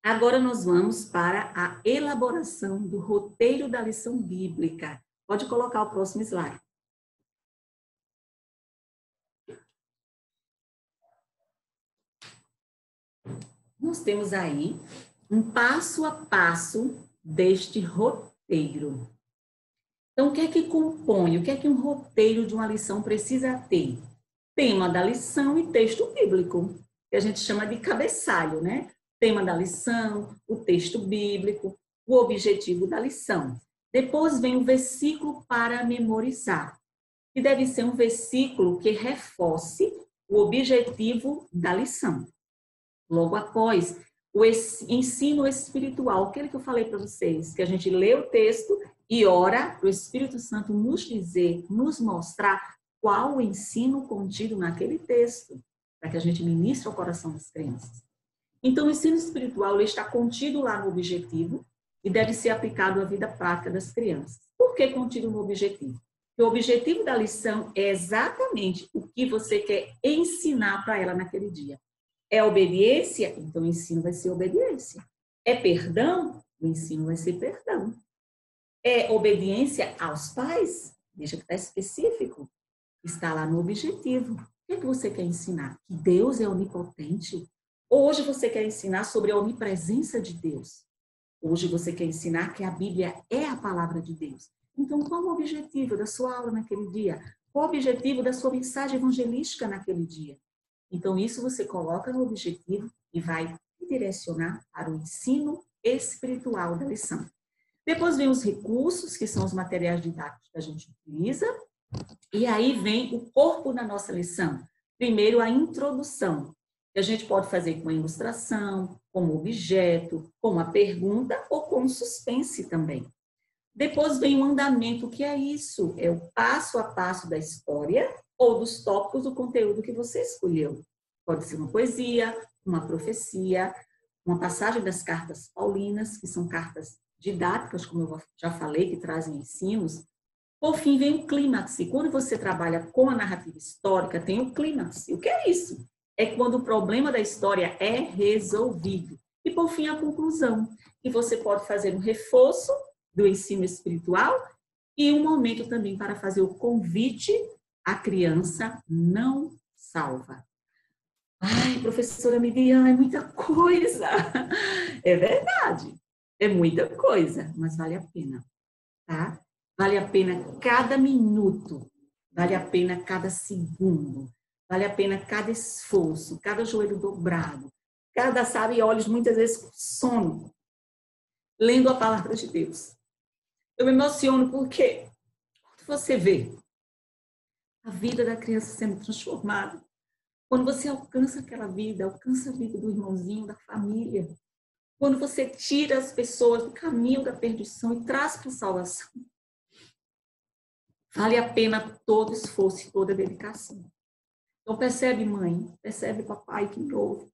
agora nós vamos para a elaboração do roteiro da lição bíblica. Pode colocar o próximo slide. Nós temos aí um passo a passo deste roteiro. Então, o que é que compõe? O que é que um roteiro de uma lição precisa ter? Tema da lição e texto bíblico, que a gente chama de cabeçalho, né? Tema da lição, o texto bíblico, o objetivo da lição. Depois vem o versículo para memorizar, que deve ser um versículo que reforce o objetivo da lição. Logo após, o ensino espiritual, aquele que eu falei para vocês, que a gente lê o texto e ora para o Espírito Santo nos dizer, nos mostrar qual o ensino contido naquele texto, para que a gente ministre ao coração das crianças. Então, o ensino espiritual ele está contido lá no objetivo e deve ser aplicado à vida prática das crianças. Por que contido no objetivo? Porque o objetivo da lição é exatamente o que você quer ensinar para ela naquele dia. É obediência? Então, o ensino vai ser obediência. É perdão? O ensino vai ser perdão. É obediência aos pais? Deixa que está específico. Está lá no objetivo. O que é que você quer ensinar? Que Deus é onipotente? Hoje você quer ensinar sobre a onipresença de Deus. Hoje você quer ensinar que a Bíblia é a palavra de Deus. Então, qual o objetivo da sua aula naquele dia? Qual o objetivo da sua mensagem evangelística naquele dia? Então, isso você coloca no objetivo e vai direcionar para o ensino espiritual da lição. Depois vem os recursos, que são os materiais didáticos que a gente utiliza. E aí vem o corpo da nossa lição. Primeiro, a introdução, que a gente pode fazer com a ilustração, como objeto, como a pergunta ou com suspense também. Depois vem o andamento, o que é isso? É o passo a passo da história ou dos tópicos do conteúdo que você escolheu. Pode ser uma poesia, uma profecia, uma passagem das cartas paulinas, que são cartas didáticas, como eu já falei, que trazem ensinos. Por fim, vem o clímax. E quando você trabalha com a narrativa histórica, tem o clímax. E o que é isso? É quando o problema da história é resolvido. E, por fim, a conclusão. E você pode fazer um reforço do ensino espiritual e um momento também para fazer o convite à criança não salva. Ai, professora Midian, é muita coisa. É verdade, é muita coisa, mas vale a pena, tá? Vale a pena cada minuto, vale a pena cada segundo, vale a pena cada esforço, cada joelho dobrado, cada, sabe, olhos muitas vezes com sono, lendo a palavra de Deus. Eu me emociono porque quando você vê a vida da criança sendo transformada, quando você alcança aquela vida, alcança a vida do irmãozinho, da família, quando você tira as pessoas do caminho da perdição e traz para a salvação, vale a pena todo esforço e toda dedicação. Então percebe, mãe, percebe, papai que me ouve,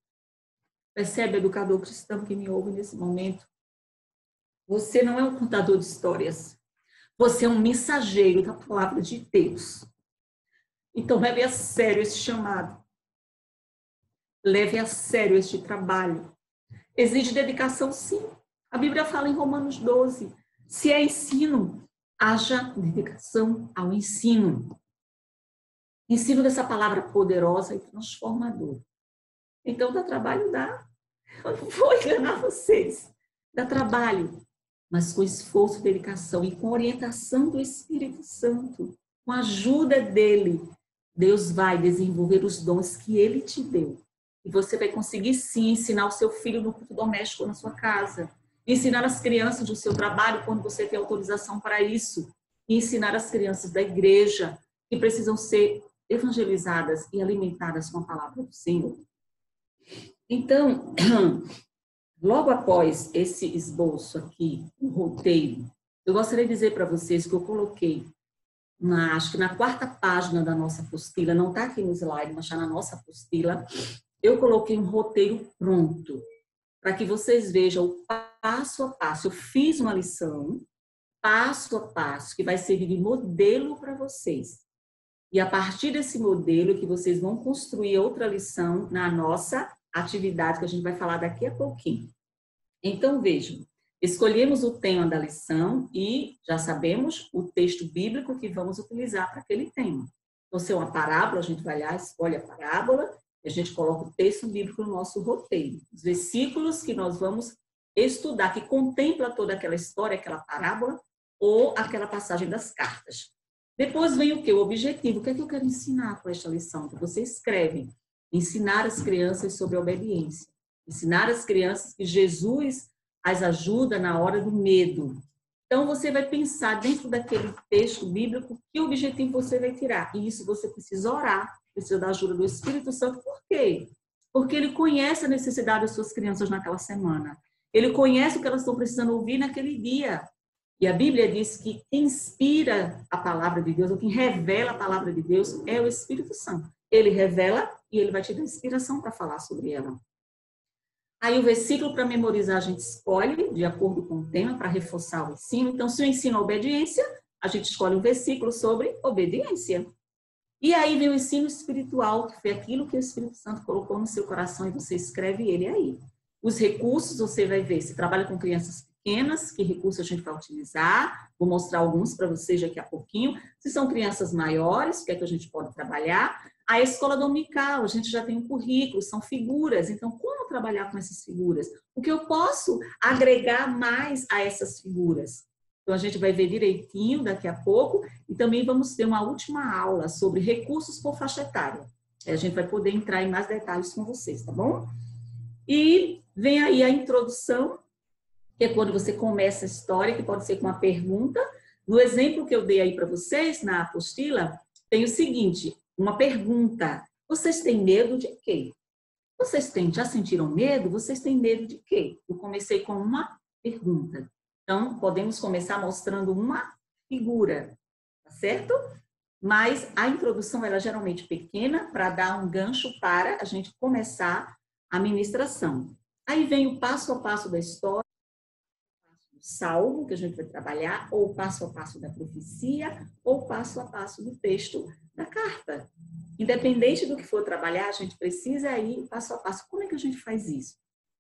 percebe, educador cristão que me ouve nesse momento. Você não é um contador de histórias, você é um mensageiro da palavra de Deus. Então leve a sério esse chamado, leve a sério este trabalho. Exige dedicação, sim. A Bíblia fala em Romanos 12, se é ensino, haja dedicação ao ensino. Ensino dessa palavra poderosa e transformadora. Então, dá trabalho? Dá. Eu não vou enganar vocês. Dá trabalho, mas com esforço, dedicação e com orientação do Espírito Santo, com a ajuda dele, Deus vai desenvolver os dons que ele te deu. E você vai conseguir, sim, ensinar o seu filho no culto doméstico na sua casa. Ensinar as crianças do seu trabalho quando você tem autorização para isso. E ensinar as crianças da igreja que precisam ser evangelizadas e alimentadas com a palavra do Senhor. Então, logo após esse esboço aqui, o roteiro, eu gostaria de dizer para vocês que eu coloquei, acho que na 4ª página da nossa apostila, não está aqui no slide, mas está na nossa apostila, eu coloquei um roteiro pronto, para que vocês vejam o passo a passo. Eu fiz uma lição, passo a passo, que vai servir de modelo para vocês. E a partir desse modelo que vocês vão construir outra lição na nossa atividade, que a gente vai falar daqui a pouquinho. Então, vejam, escolhemos o tema da lição e já sabemos o texto bíblico que vamos utilizar para aquele tema. Então, se é uma parábola, a gente vai lá, escolhe a parábola e a gente coloca o texto bíblico no nosso roteiro. Os versículos que nós vamos estudar, que contempla toda aquela história, aquela parábola ou aquela passagem das cartas. Depois vem o quê? O objetivo. O que é que eu quero ensinar com esta lição? Que você escreve. Ensinar as crianças sobre a obediência. Ensinar as crianças que Jesus as ajuda na hora do medo. Então, você vai pensar dentro daquele texto bíblico que objetivo você vai tirar. E isso você precisa orar, precisa da ajuda do Espírito Santo. Por quê? Porque ele conhece a necessidade das suas crianças naquela semana. Ele conhece o que elas estão precisando ouvir naquele dia. E a Bíblia diz que quem inspira a palavra de Deus, ou quem revela a palavra de Deus, é o Espírito Santo. Ele revela e ele vai te dar inspiração para falar sobre ela. Aí o versículo para memorizar a gente escolhe, de acordo com o tema, para reforçar o ensino. Então, se eu ensino a obediência, a gente escolhe um versículo sobre obediência. E aí vem o ensino espiritual, que foi aquilo que o Espírito Santo colocou no seu coração e você escreve ele aí. Os recursos, você vai ver, se trabalha com crianças pequenas, que recursos a gente vai utilizar. Vou mostrar alguns para vocês daqui a pouquinho. Se são crianças maiores, o que é que a gente pode trabalhar? A escola dominical, a gente já tem um currículo, são figuras. Então, como trabalhar com essas figuras? O que eu posso agregar mais a essas figuras? Então, a gente vai ver direitinho daqui a pouco. E também vamos ter uma última aula sobre recursos por faixa etária. A gente vai poder entrar em mais detalhes com vocês, tá bom? E vem aí a introdução, que é quando você começa a história, que pode ser com uma pergunta. No exemplo que eu dei aí para vocês, na apostila, tem o seguinte, uma pergunta. Vocês têm medo de quê? Já sentiram medo? Vocês têm medo de quê? Eu comecei com uma pergunta. Então, podemos começar mostrando uma figura, tá certo? Mas a introdução, ela é geralmente pequena, para dar um gancho para a gente começar a ministração. Aí vem o passo a passo da história, o salmo, que a gente vai trabalhar, ou o passo a passo da profecia, ou o passo a passo do texto da carta. Independente do que for trabalhar, a gente precisa ir passo a passo. Como é que a gente faz isso?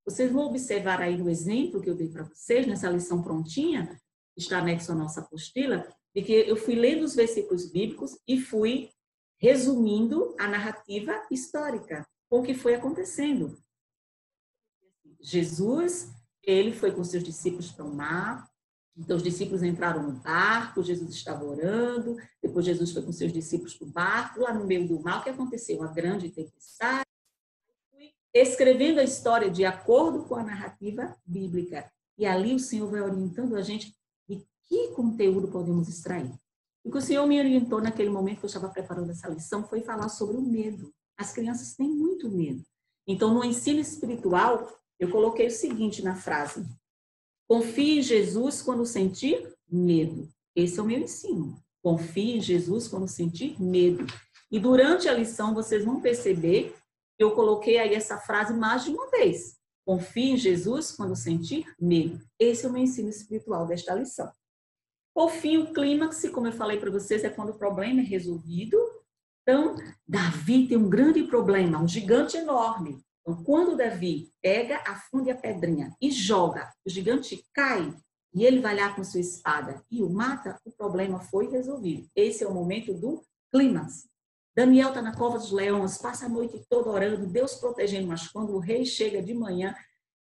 Vocês vão observar aí no exemplo que eu dei para vocês, nessa lição prontinha, que está anexo à nossa apostila, de que eu fui lendo os versículos bíblicos e fui resumindo a narrativa histórica. com o que foi acontecendo. Jesus, ele foi com seus discípulos para o mar, então os discípulos entraram no barco, Jesus estava orando, depois Jesus foi com seus discípulos para o barco, lá no meio do mar, o que aconteceu? Uma grande tempestade. Escrevendo a história de acordo com a narrativa bíblica. E ali o Senhor vai orientando a gente de que conteúdo podemos extrair. O que o Senhor me orientou naquele momento que eu estava preparando essa lição foi falar sobre o medo. As crianças têm muito medo. Então, no ensino espiritual, eu coloquei o seguinte na frase: confie em Jesus quando sentir medo. Esse é o meu ensino. Confie em Jesus quando sentir medo. E durante a lição, vocês vão perceber que eu coloquei aí essa frase mais de uma vez. Confie em Jesus quando sentir medo. Esse é o meu ensino espiritual desta lição. Por fim, o clímax, como eu falei para vocês, é quando o problema é resolvido. Então, Davi tem um grande problema, um gigante enorme. Então, quando Davi pega, afunde a pedrinha e joga, o gigante cai e ele vai lá com sua espada e o mata, o problema foi resolvido. Esse é o momento do clímax. Daniel está na cova dos leões, passa a noite toda orando, Deus protegendo, mas quando o rei chega de manhã,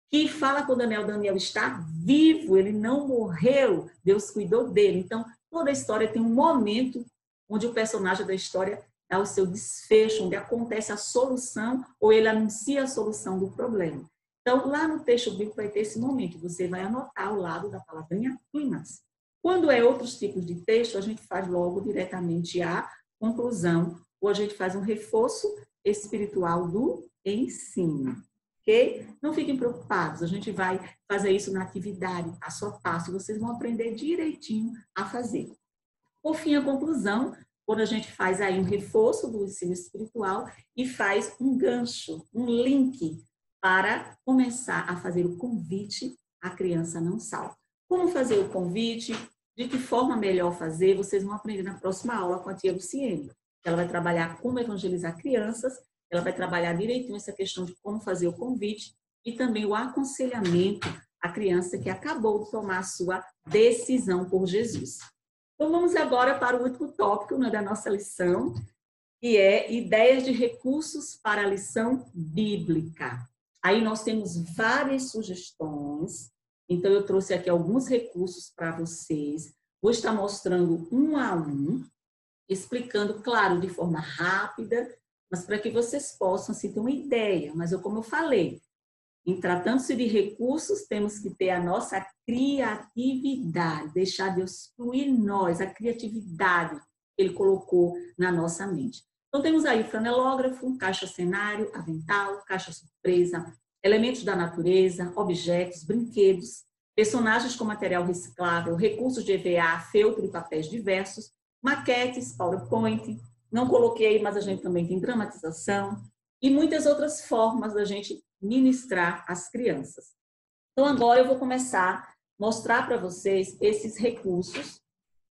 que fala com Daniel, Daniel está vivo, ele não morreu, Deus cuidou dele. Então, toda a história tem um momento onde o personagem da história dá o seu desfecho, onde acontece a solução ou ele anuncia a solução do problema. Então, lá no texto bíblico vai ter esse momento, você vai anotar ao lado da palavrinha clímax. Quando é outros tipos de texto, a gente faz logo diretamente a conclusão, ou a gente faz um reforço espiritual do ensino. Ok? Não fiquem preocupados, a gente vai fazer isso na atividade, passo a passo, vocês vão aprender direitinho a fazer. Por fim, a conclusão, quando a gente faz aí um reforço do ensino espiritual e faz um gancho, um link para começar a fazer o convite à criança não salva. Como fazer o convite? De que forma melhor fazer? Vocês vão aprender na próxima aula com a tia Luciene. Ela vai trabalhar como evangelizar crianças, ela vai trabalhar direitinho essa questão de como fazer o convite e também o aconselhamento à criança que acabou de tomar a sua decisão por Jesus. Então, vamos agora para o último tópico, né, da nossa lição, que é ideias de recursos para a lição bíblica. Aí nós temos várias sugestões, então eu trouxe aqui alguns recursos para vocês. Vou estar mostrando um a um, explicando, claro, de forma rápida, mas para que vocês possam assim, ter uma ideia. Mas como eu falei, em tratando-se de recursos, temos que ter a nossa criatividade, deixar Deus fluir em nós, a criatividade que Ele colocou na nossa mente. Então, temos aí o flanelógrafo, caixa cenário, avental, caixa surpresa, elementos da natureza, objetos, brinquedos, personagens com material reciclável, recursos de EVA, feltro e papéis diversos, maquetes, PowerPoint, não coloquei aí, mas a gente também tem dramatização e muitas outras formas da gente ministrar às crianças. Então, agora eu vou começar a mostrar para vocês esses recursos,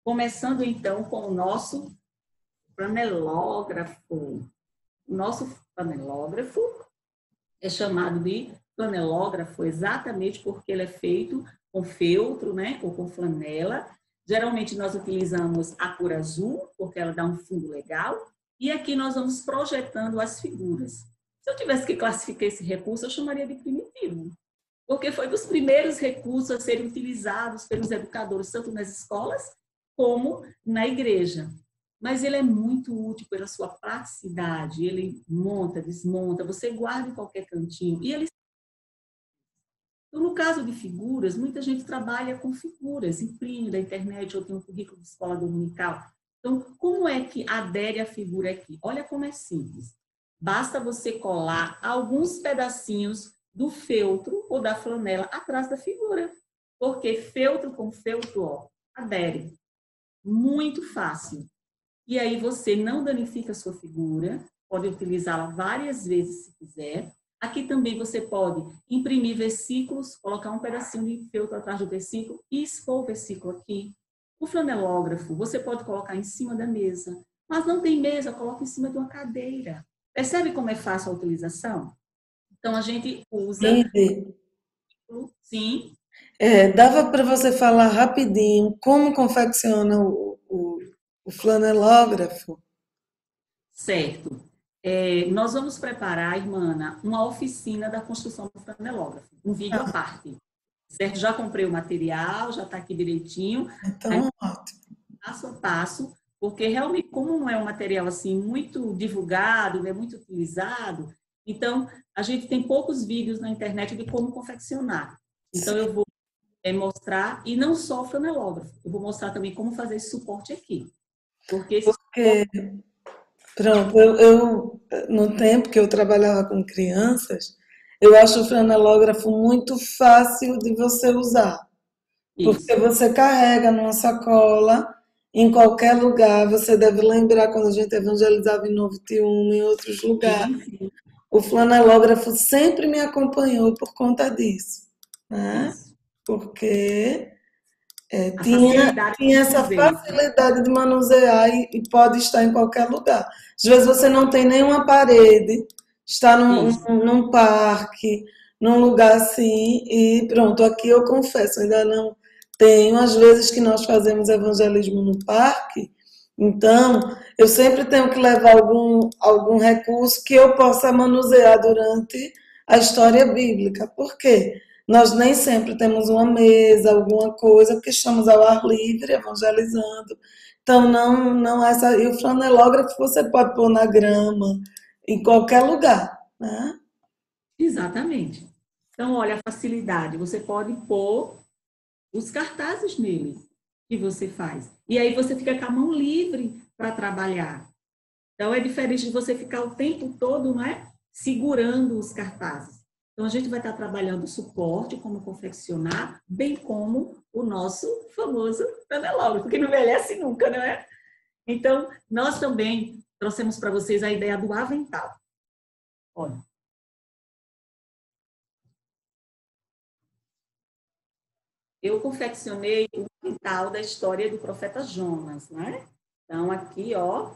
começando então com o nosso flanelógrafo. O nosso flanelógrafo é chamado de flanelógrafo exatamente porque ele é feito com feltro, né, ou com flanela. Geralmente nós utilizamos a cor azul, porque ela dá um fundo legal, e aqui nós vamos projetando as figuras. Se eu tivesse que classificar esse recurso, eu chamaria de primitivo, porque foi dos primeiros recursos a serem utilizados pelos educadores, tanto nas escolas como na igreja. Mas ele é muito útil pela sua praticidade, ele monta, desmonta, você guarda em qualquer cantinho, e ele... Então, no caso de figuras, muita gente trabalha com figuras, imprime da internet ou tem um currículo de escola dominical. Então, como é que adere a figura aqui? Olha como é simples. Basta você colar alguns pedacinhos do feltro ou da flanela atrás da figura. Porque feltro com feltro, ó, adere. Muito fácil. E aí você não danifica a sua figura, pode utilizá-la várias vezes se quiser. Aqui também você pode imprimir versículos, colocar um pedacinho de feltro atrás do versículo e expor o versículo aqui. O flanelógrafo você pode colocar em cima da mesa, mas não tem mesa, coloca em cima de uma cadeira. Percebe como é fácil a utilização? Então, a gente usa... Entendi. Sim. Dava para você falar rapidinho como confecciona o flanelógrafo? Certo. nós vamos preparar, irmã Ana, uma oficina da construção do flanelógrafo, um vídeo à parte. Certo? Já comprei o material, já está aqui direitinho. Então, ótimo. Passo a passo, porque realmente, como não é um material assim muito divulgado, não é muito utilizado, então a gente tem poucos vídeos na internet de como confeccionar. Então Sim. eu vou mostrar, e não só o flanelógrafo, eu vou mostrar também como fazer esse suporte aqui. Porque esse Porque, pronto, no tempo que eu trabalhava com crianças, eu acho o flanelógrafo muito fácil de você usar. Porque isso. você carrega numa sacola, em qualquer lugar. Você deve lembrar quando a gente evangelizava em Novo Tiúma, em outros lugares. Sim, sim, O flanelógrafo sempre me acompanhou por conta disso, né? isso. Porque A tinha, facilidade tinha de essa manuseio. facilidade de manusear e pode estar em qualquer lugar. Às vezes você não tem nenhuma parede, está Isso. num parque, num lugar assim, e pronto, aqui eu confesso, ainda não tenho. Às vezes que nós fazemos evangelismo no parque, então eu sempre tenho que levar algum recurso que eu possa manusear durante a história bíblica. Por quê? Nós nem sempre temos uma mesa, alguma coisa, porque estamos ao ar livre, evangelizando. Então, não essa. E o flanelógrafo você pode pôr na grama, em qualquer lugar, né? Exatamente. Então, olha a facilidade. Você pode pôr os cartazes nele que você faz. E aí você fica com a mão livre para trabalhar. Então, é diferente de você ficar o tempo todo, não é, segurando os cartazes. Então, a gente vai estar trabalhando o suporte, como confeccionar, bem como o nosso famoso panelógrafo, que não envelhece nunca, não é? Então, nós também trouxemos para vocês a ideia do avental. Olha, eu confeccionei o avental da história do profeta Jonas, né? Então, aqui, ó,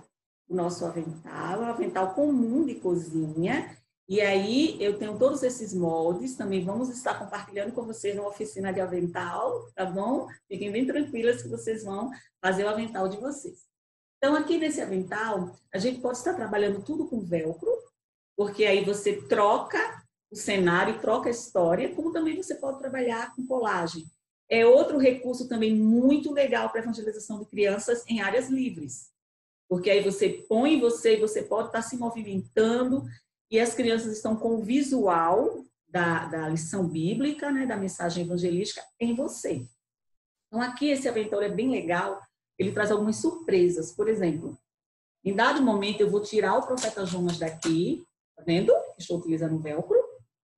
o nosso avental, é um avental comum de cozinha. E aí, eu tenho todos esses moldes, também vamos estar compartilhando com vocês uma oficina de avental, tá bom? Fiquem bem tranquilas que vocês vão fazer o avental de vocês. Então, aqui nesse avental, a gente pode estar trabalhando tudo com velcro, porque aí você troca o cenário, troca a história, como também você pode trabalhar com colagem. É outro recurso também muito legal para a evangelização de crianças em áreas livres, porque aí você põe você e você pode estar se movimentando e as crianças estão com o visual da lição bíblica, né, da mensagem evangelística em você. Então aqui esse avental é bem legal, ele traz algumas surpresas. Por exemplo, em dado momento eu vou tirar o profeta Jonas daqui, tá vendo? Estou utilizando o velcro.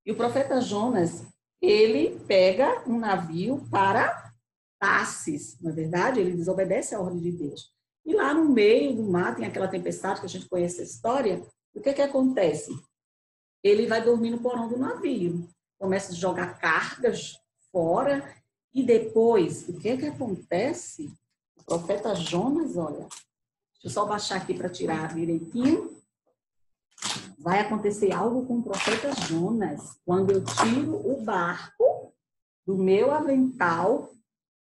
E o profeta Jonas, ele pega um navio para Tarsis, na verdade, ele desobedece à ordem de Deus. E lá no meio do mar tem aquela tempestade que a gente conhece a história. O que acontece? Ele vai dormir no porão do navio, começa a jogar cargas fora e depois, o que acontece? O profeta Jonas, olha, deixa eu só baixar aqui para tirar direitinho. Vai acontecer algo com o profeta Jonas. Quando eu tiro o barco do meu avental,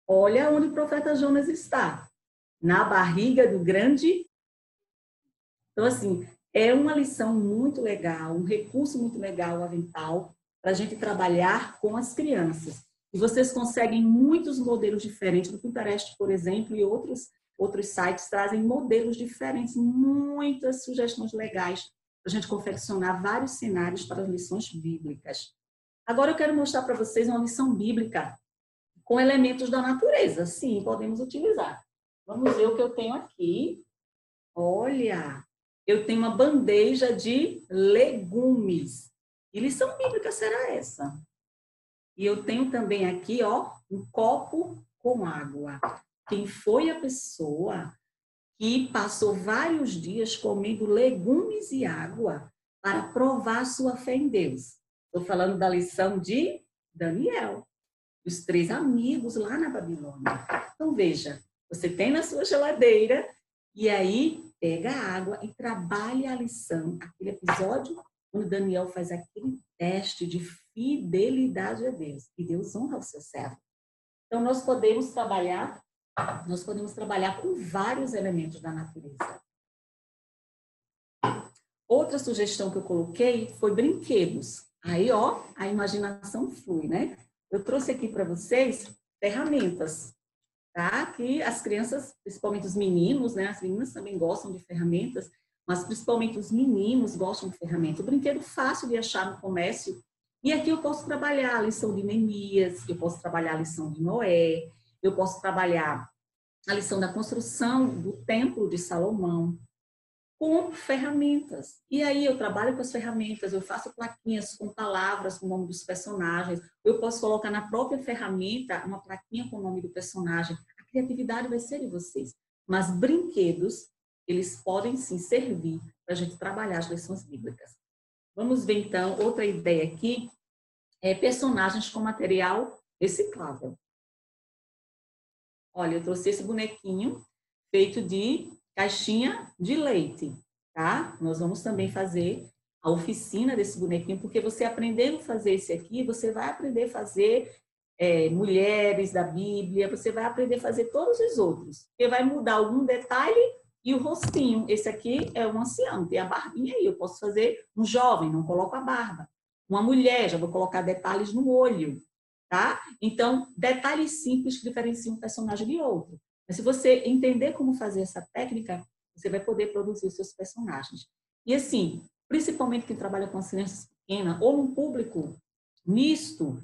olha onde o profeta Jonas está. Na barriga do grande. Então, assim, é uma lição muito legal, um recurso muito legal, o avental, para a gente trabalhar com as crianças. E vocês conseguem muitos modelos diferentes. No Pinterest, por exemplo, e outros sites trazem modelos diferentes, muitas sugestões legais para a gente confeccionar vários cenários para as lições bíblicas. Agora eu quero mostrar para vocês uma lição bíblica com elementos da natureza. Sim, podemos utilizar. Vamos ver o que eu tenho aqui. Olha, eu tenho uma bandeja de legumes. Que lição bíblica será essa? E eu tenho também aqui, ó, um copo com água. Quem foi a pessoa que passou vários dias comendo legumes e água para provar sua fé em Deus? Estou falando da lição de Daniel, os 3 amigos lá na Babilônia. Então, veja, você tem na sua geladeira e aí pega a água e trabalha a lição. Aquele episódio onde Daniel faz aquele teste de fidelidade a Deus. E Deus honra o seu servo. Então, nós podemos trabalhar com vários elementos da natureza. Outra sugestão que eu coloquei foi brinquedos. Aí, ó, a imaginação flui, né? Eu trouxe aqui para vocês ferramentas, tá? Que as crianças, principalmente os meninos, né? As meninas também gostam de ferramentas, mas principalmente os meninos gostam de ferramentas. O brinquedo fácil de achar no comércio. E aqui eu posso trabalhar a lição de Neemias, eu posso trabalhar a lição de Noé, eu posso trabalhar a lição da construção do Templo de Salomão, com ferramentas. E aí eu trabalho com as ferramentas, eu faço plaquinhas com palavras com o nome dos personagens, eu posso colocar na própria ferramenta uma plaquinha com o nome do personagem. A criatividade vai ser de vocês. Mas brinquedos, eles podem sim servir para a gente trabalhar as lições bíblicas. Vamos ver então outra ideia aqui, personagens com material reciclável. Olha, eu trouxe esse bonequinho feito de caixinha de leite, tá? Nós vamos também fazer a oficina desse bonequinho, porque você aprendendo a fazer esse aqui, você vai aprender a fazer mulheres da Bíblia, você vai aprender a fazer todos os outros, porque vai mudar algum detalhe e o rostinho. Esse aqui é um ancião, tem a barbinha aí, eu posso fazer um jovem, não coloco a barba. Uma mulher, já vou colocar detalhes no olho, tá? Então, detalhes simples que diferenciam um personagem de outro. Mas se você entender como fazer essa técnica, você vai poder produzir os seus personagens. E assim, principalmente quem trabalha com as crianças pequenas ou um público misto,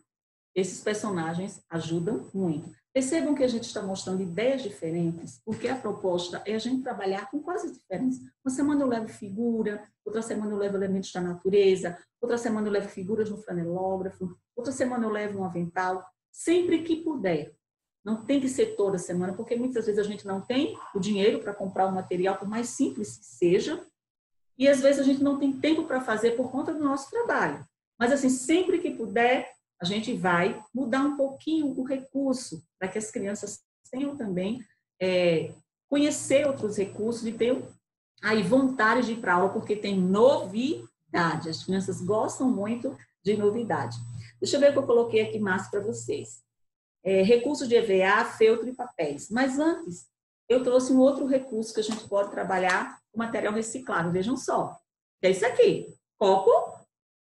esses personagens ajudam muito. Percebam que a gente está mostrando ideias diferentes, porque a proposta é a gente trabalhar com quase diferentes. Uma semana eu levo figura, outra semana eu levo elementos da natureza, outra semana eu levo figuras no flanelógrafo, outra semana eu levo um avental, sempre que puder. Não tem que ser toda semana, porque muitas vezes a gente não tem o dinheiro para comprar um material, por mais simples que seja, e às vezes a gente não tem tempo para fazer por conta do nosso trabalho. Mas assim, sempre que puder, a gente vai mudar um pouquinho o recurso, para que as crianças tenham também conhecer outros recursos e ter aí vontade de ir para a aula, porque tem novidade. As crianças gostam muito de novidade. Deixa eu ver o que eu coloquei aqui mais para vocês. Recurso de EVA, feltro e papéis. Mas antes, eu trouxe um outro recurso que a gente pode trabalhar com material reciclável. Vejam só. É isso aqui. Copo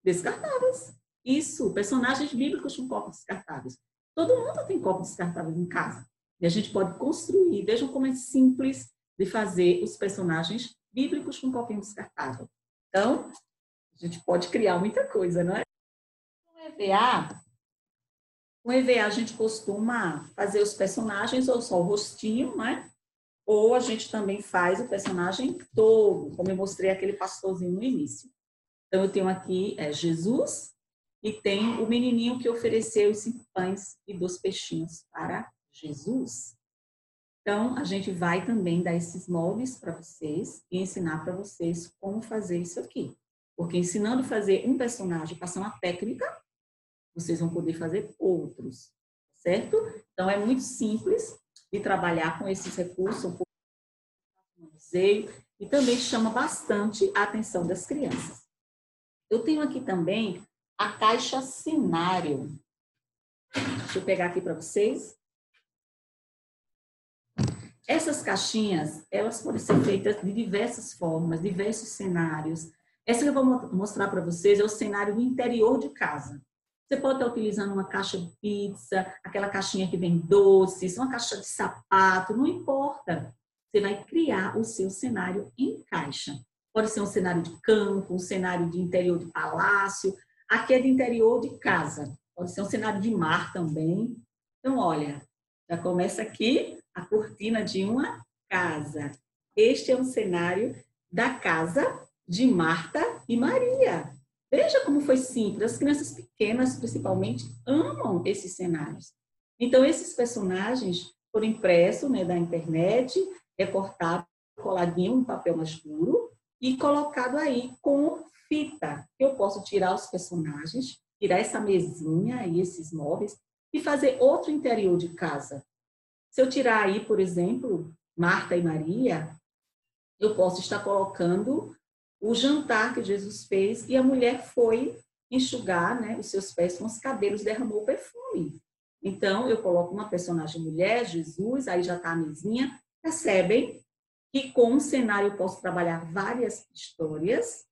descartáveis. Isso, personagens bíblicos com copos descartáveis. Todo mundo tem copos descartáveis em casa. E a gente pode construir. Vejam como é simples de fazer os personagens bíblicos com copinho descartável. Então, a gente pode criar muita coisa, não é? Com EVA a gente costuma fazer os personagens ou só o rostinho, né? Ou a gente também faz o personagem todo, como eu mostrei aquele pastorzinho no início. Então, eu tenho aqui Jesus e tem o menininho que ofereceu os 5 pães e 2 peixinhos para Jesus. Então, a gente vai também dar esses moldes para vocês e ensinar para vocês como fazer isso aqui. Porque ensinando a fazer um personagem, passar uma técnica, vocês vão poder fazer outros, certo? Então, é muito simples de trabalhar com esses recursos, um pouco de manuseio, e também chama bastante a atenção das crianças. Eu tenho aqui também a caixa cenário. Deixa eu pegar aqui para vocês. Essas caixinhas, elas podem ser feitas de diversas formas, diversos cenários. Essa que eu vou mostrar para vocês é o cenário do interior de casa. Você pode estar utilizando uma caixa de pizza, aquela caixinha que vem doces, uma caixa de sapato, não importa. Você vai criar o seu cenário em caixa. Pode ser um cenário de campo, um cenário de interior de palácio. Aqui é de interior de casa. Pode ser um cenário de mar também. Então, olha, já começa aqui a cortina de uma casa. Este é um cenário da casa de Marta e Maria. Veja como foi simples. As crianças pequenas, principalmente, amam esses cenários. Então, esses personagens foram impressos, né, da internet, recortado, coladinho em papel mais duro e colocado aí com fita. Eu posso tirar os personagens, tirar essa mesinha e esses móveis e fazer outro interior de casa. Se eu tirar aí, por exemplo, Marta e Maria, eu posso estar colocando o jantar que Jesus fez e a mulher foi enxugar, né, os seus pés com os cabelos, derramou perfume. Então, eu coloco uma personagem mulher, Jesus, aí já está a mesinha. Percebem que com um cenário eu posso trabalhar várias histórias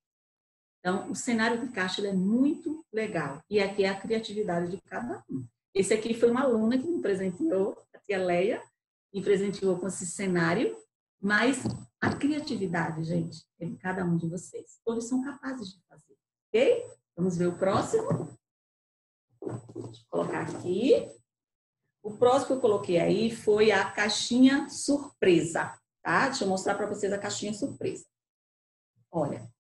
Então, o cenário de caixa ele é muito legal. E aqui é a criatividade de cada um. Esse aqui foi uma aluna que me presenteou, a tia Leia, me presenteou com esse cenário, mas a criatividade, gente, é de cada um de vocês. Todos são capazes de fazer, ok? Vamos ver o próximo. Deixa eu colocar aqui. O próximo que eu coloquei aí foi a caixinha surpresa, tá? Deixa eu mostrar para vocês a caixinha surpresa. Olha,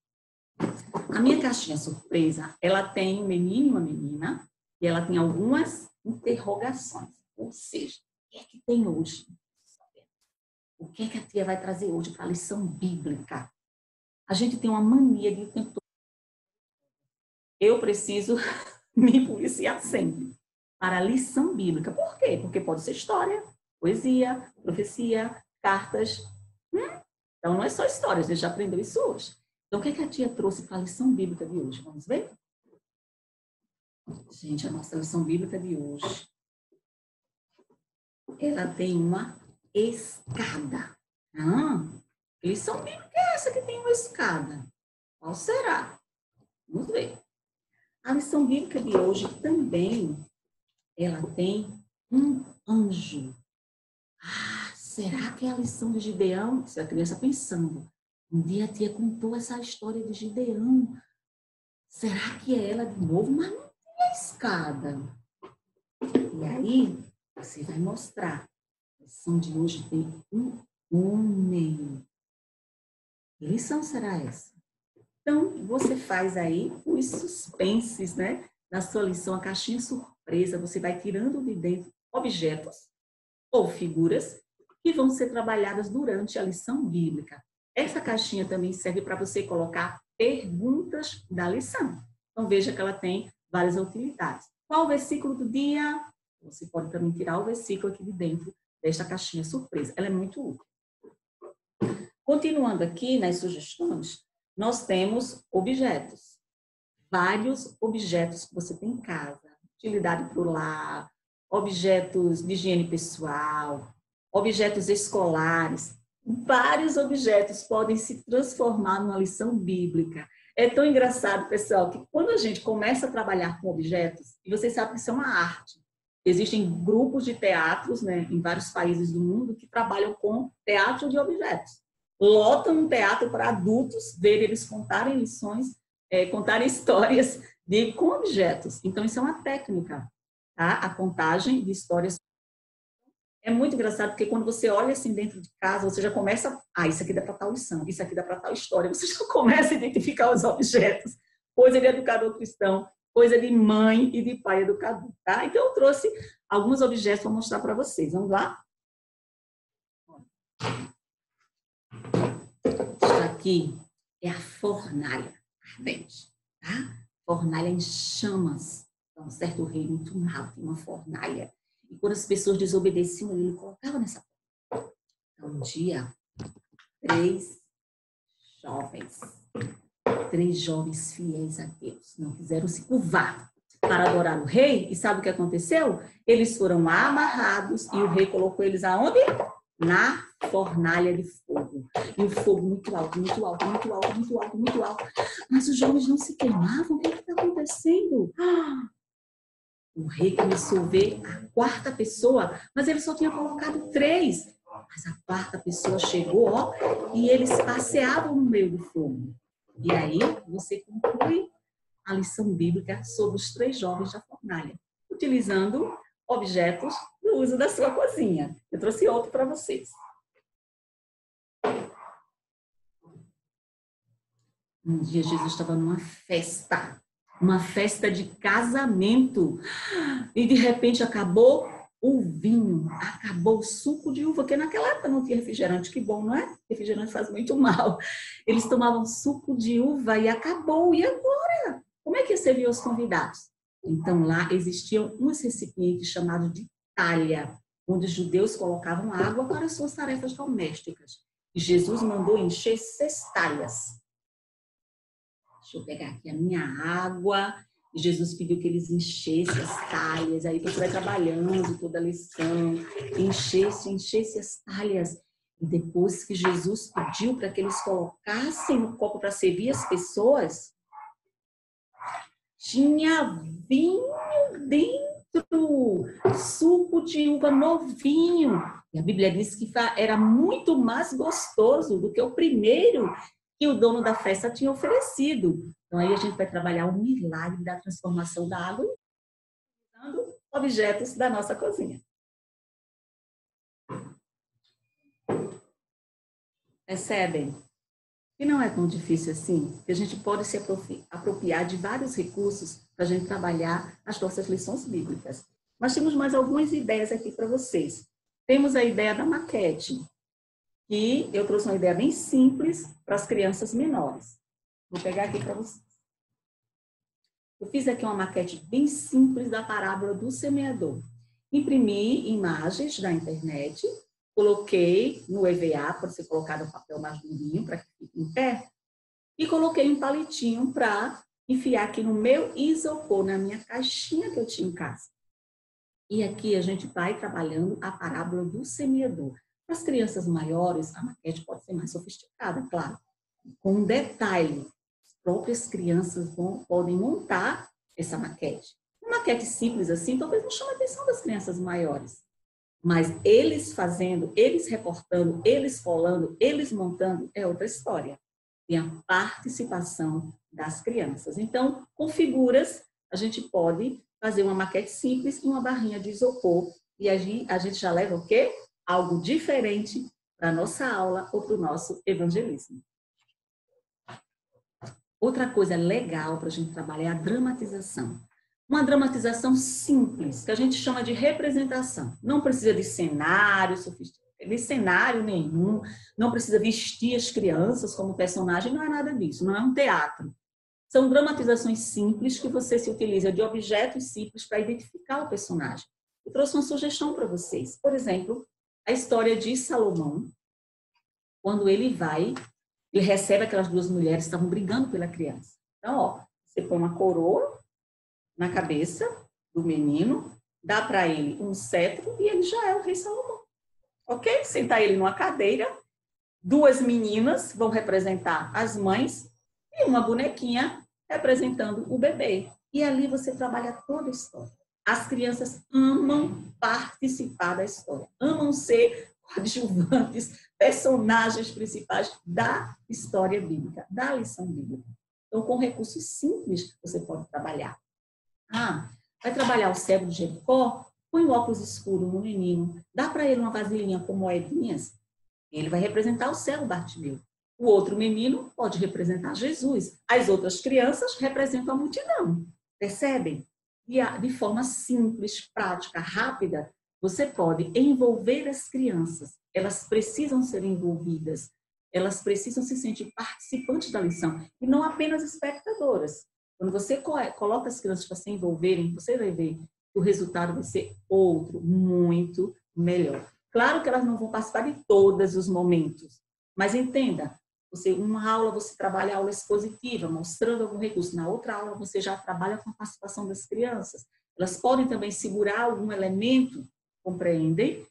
a minha caixinha surpresa, ela tem um menino e uma menina, e ela tem algumas interrogações. Ou seja, o que é que tem hoje? O que é que a tia vai trazer hoje para a lição bíblica? A gente tem uma mania de o tempo todo. Eu preciso me policiar sempre para a lição bíblica. Por quê? Porque pode ser história, poesia, profecia, cartas. Então, não é só história, a gente já aprendeu isso hoje. Então, o que é que a tia trouxe para a lição bíblica de hoje? Vamos ver? Gente, a nossa lição bíblica de hoje, ela tem uma escada. Que lição bíblica é essa que tem uma escada? Qual será? Vamos ver. A lição bíblica de hoje também, ela tem um anjo. Será que é a lição de Gideão? Se a criança pensando. Um dia a tia contou essa história de Gideão. Será que é ela de novo? Mas não tem a escada. E aí, você vai mostrar. A lição de hoje tem um homem. Que lição será essa? Então, você faz aí os suspenses, né? Na sua lição, a caixinha surpresa, você vai tirando de dentro objetos ou figuras que vão ser trabalhadas durante a lição bíblica. Essa caixinha também serve para você colocar perguntas da lição. Então, veja que ela tem várias utilidades. Qual o versículo do dia? Você pode também tirar o versículo aqui de dentro desta caixinha surpresa. Ela é muito útil. Continuando aqui nas sugestões, nós temos objetos. Vários objetos que você tem em casa. Utilidade para o lar, objetos de higiene pessoal, objetos escolares. Vários objetos podem se transformar numa lição bíblica. É tão engraçado, pessoal, que quando a gente começa a trabalhar com objetos, e vocês sabem que isso é uma arte, existem grupos de teatros, né, em vários países do mundo que trabalham com teatro de objetos. Lotam um teatro para adultos, ver eles contarem lições, contarem histórias com objetos. Então, isso é uma técnica, tá? A contagem de histórias. É muito engraçado, porque quando você olha assim dentro de casa, você já começa, isso aqui dá para tal lição, isso aqui dá para tal história, você já começa a identificar os objetos, coisa de educador cristão, coisa de mãe e de pai educador, tá? Então, eu trouxe alguns objetos para mostrar para vocês. Vamos lá? Isso aqui é a fornalha ardente, tá? Fornalha em chamas. Então, um certo rei muito mal tem uma fornalha. E quando as pessoas desobedeciam, ele colocava nessa fornalha. Então, um dia, três jovens fiéis a Deus não quiseram se curvar para adorar o rei. E sabe o que aconteceu? Eles foram amarrados e o rei colocou eles aonde? Na fornalha de fogo. E o fogo muito alto, muito alto, muito alto, muito alto, muito alto. Mas os jovens não se queimavam. O que está acontecendo? O rei começou a ver a quarta pessoa, mas ele só tinha colocado 3. Mas a quarta pessoa chegou, e eles passeavam no meio do fogo. E aí você conclui a lição bíblica sobre os 3 jovens da fornalha, utilizando objetos no uso da sua cozinha. Eu trouxe outro para vocês. Um dia Jesus estava numa festa de casamento, e de repente acabou o vinho, acabou o suco de uva, porque naquela época não tinha refrigerante. Que bom, não é? Refrigerante faz muito mal. Eles tomavam suco de uva e acabou. E agora? Como é que ia servir aos convidados? Então lá existiam uns recipientes chamados de talha, onde os judeus colocavam água para as suas tarefas domésticas. E Jesus mandou encher 6 talhas. Deixa eu pegar aqui a minha água. E Jesus pediu que eles enchessem as talhas. Aí você vai trabalhando toda a lição. Enchesse as talhas. E depois que Jesus pediu para que eles colocassem no copo para servir as pessoas, tinha vinho dentro, suco de uva novinho. E a Bíblia diz que era muito mais gostoso do que o primeiro que o dono da festa tinha oferecido. Então, aí a gente vai trabalhar o milagre da transformação da água usando objetos da nossa cozinha. Percebem? E não é tão difícil assim, que a gente pode se apropriar de vários recursos para a gente trabalhar as nossas lições bíblicas. Nós temos mais algumas ideias aqui para vocês. Temos a ideia da maquete, que eu trouxe uma ideia bem simples para as crianças menores. Vou pegar aqui para vocês. Eu fiz aqui uma maquete bem simples da parábola do semeador. Imprimi imagens da internet, coloquei no EVA, pode ser colocado um papel mais durinho para que fique em pé, e coloquei um palitinho para enfiar aqui no meu isopor, na minha caixinha que eu tinha em casa. E aqui a gente vai trabalhando a parábola do semeador. Para as crianças maiores, a maquete pode ser mais sofisticada, claro, com um detalhe. As próprias crianças podem montar essa maquete. Uma maquete simples assim, talvez não chame a atenção das crianças maiores. Mas eles fazendo, eles recortando, eles colando, eles montando, é outra história. Tem a participação das crianças. Então, com figuras, a gente pode fazer uma maquete simples e uma barrinha de isopor. E a gente já leva o quê? Algo diferente para a nossa aula ou para o nosso evangelismo. Outra coisa legal para a gente trabalhar é a dramatização. Uma dramatização simples, que a gente chama de representação. Não precisa de cenário sofisticado, de cenário nenhum, não precisa vestir as crianças como personagem, não é nada disso, não é um teatro. São dramatizações simples que você se utiliza de objetos simples para identificar o personagem. Eu trouxe uma sugestão para vocês. Por exemplo, a história de Salomão, quando ele recebe aquelas duas mulheres que estavam brigando pela criança. Então, ó, você põe uma coroa na cabeça do menino, dá para ele um cetro e ele já é o rei Salomão. Ok? Sentar ele numa cadeira, duas meninas vão representar as mães e uma bonequinha representando o bebê. E ali você trabalha toda a história. As crianças amam participar da história, amam ser coadjuvantes, personagens principais da história bíblica, da lição bíblica. Então, com recursos simples, você pode trabalhar. Vai trabalhar o cego de Jericó? Põe o óculos escuro no menino, dá para ele uma vasilhinha com moedinhas, ele vai representar o cego Bartimeu. O outro menino pode representar Jesus. As outras crianças representam a multidão. Percebem? E de forma simples, prática, rápida, você pode envolver as crianças. Elas precisam ser envolvidas. Elas precisam se sentir participantes da lição e não apenas espectadoras. Quando você coloca as crianças para se envolverem, você vai ver que o resultado vai ser outro, muito melhor. Claro que elas não vão participar de todos os momentos, mas entenda, uma aula você trabalha a aula expositiva, mostrando algum recurso. Na outra aula você já trabalha com a participação das crianças. Elas podem também segurar algum elemento, compreendem?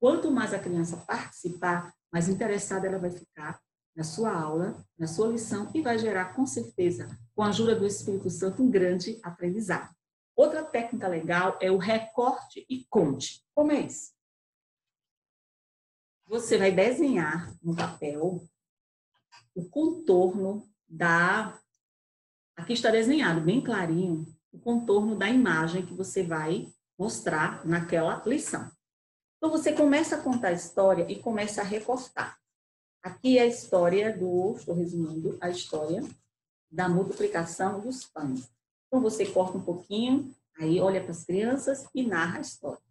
Quanto mais a criança participar, mais interessada ela vai ficar na sua aula, na sua lição, e vai gerar, com certeza, com a ajuda do Espírito Santo, um grande aprendizado. Outra técnica legal é o recorte e conte. Como é isso? Você vai desenhar no papel o contorno da... Aqui está desenhado bem clarinho o contorno da imagem que você vai mostrar naquela lição. Então, você começa a contar a história e começa a recortar. Aqui é a história estou resumindo, a história da multiplicação dos pães. Então, você corta um pouquinho, aí olha para as crianças e narra a história.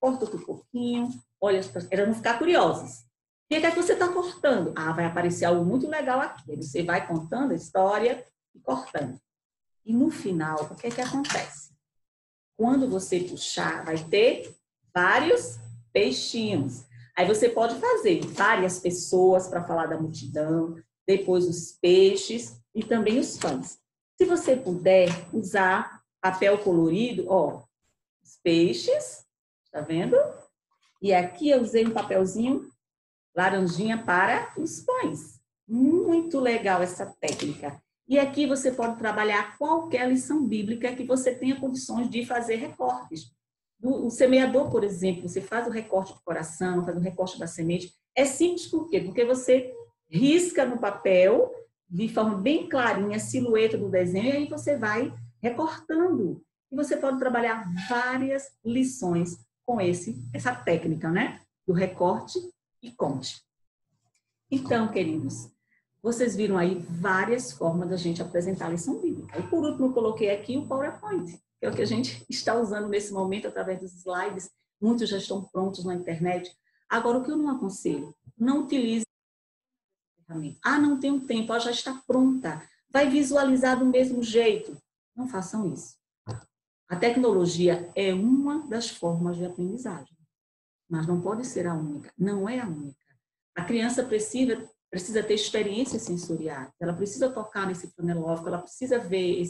Corta outro pouquinho, olha para elas não ficar curiosas. O que é que você está cortando? Vai aparecer algo muito legal aqui. Aí você vai contando a história e cortando. E no final, o que é que acontece? Quando você puxar, vai ter vários peixinhos. Aí você pode fazer várias pessoas para falar da multidão, depois os peixes e também os pães. Se você puder usar papel colorido, ó, os peixes, tá vendo? E aqui eu usei um papelzinho laranjinha para os pães. Muito legal essa técnica. E aqui você pode trabalhar qualquer lição bíblica que você tenha condições de fazer recortes. O semeador, por exemplo, você faz o recorte do coração, faz o recorte da semente. É simples por quê? Porque você risca no papel, de forma bem clarinha, a silhueta do desenho, e aí você vai recortando. E você pode trabalhar várias lições com essa técnica, né? Do recorte e conte. Então, queridos, vocês viram aí várias formas da gente apresentar a lição bíblica. E por último, eu coloquei aqui o PowerPoint, que é o que a gente está usando nesse momento através dos slides. Muitos já estão prontos na internet. Agora, o que eu não aconselho? Não utilize a ferramenta. Ah, não tenho tempo, já está pronta. Vai visualizar do mesmo jeito. Não façam isso. A tecnologia é uma das formas de aprendizagem, mas não pode ser a única, não é a única. A criança precisa ter experiências sensoriais, ela precisa tocar nesse flanelógrafo, ela precisa ver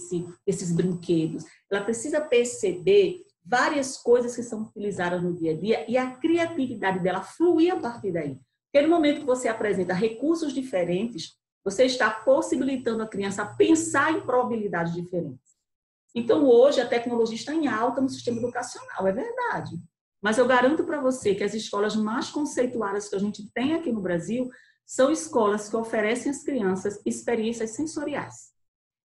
esses brinquedos, ela precisa perceber várias coisas que são utilizadas no dia a dia e a criatividade dela fluir a partir daí. Porque no momento que você apresenta recursos diferentes, você está possibilitando a criança a pensar em probabilidades diferentes. Então, hoje, a tecnologia está em alta no sistema educacional, é verdade. Mas eu garanto para você que as escolas mais conceituadas que a gente tem aqui no Brasil são escolas que oferecem às crianças experiências sensoriais.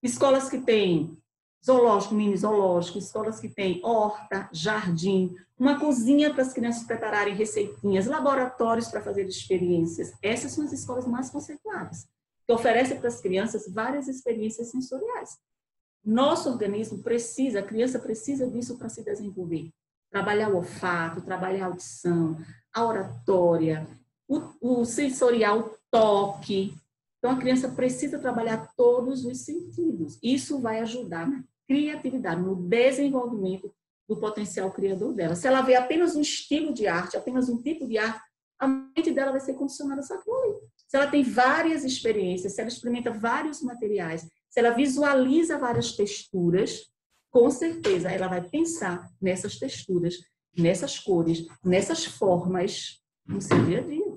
Escolas que têm zoológico, mini zoológico, escolas que têm horta, jardim, uma cozinha para as crianças prepararem receitinhas, laboratórios para fazer experiências. Essas são as escolas mais conceituadas, que oferecem para as crianças várias experiências sensoriais. Nosso organismo precisa, a criança precisa disso para se desenvolver. Trabalhar o olfato, trabalhar a audição, a oratória, o sensorial, o toque. Então, a criança precisa trabalhar todos os sentidos. Isso vai ajudar na criatividade, no desenvolvimento do potencial criador dela. Se ela vê apenas um estilo de arte, apenas um tipo de arte, a mente dela vai ser condicionada só aquilo ali. Se ela tem várias experiências, se ela experimenta vários materiais, se ela visualiza várias texturas, com certeza ela vai pensar nessas texturas, nessas cores, nessas formas no seu dia a dia.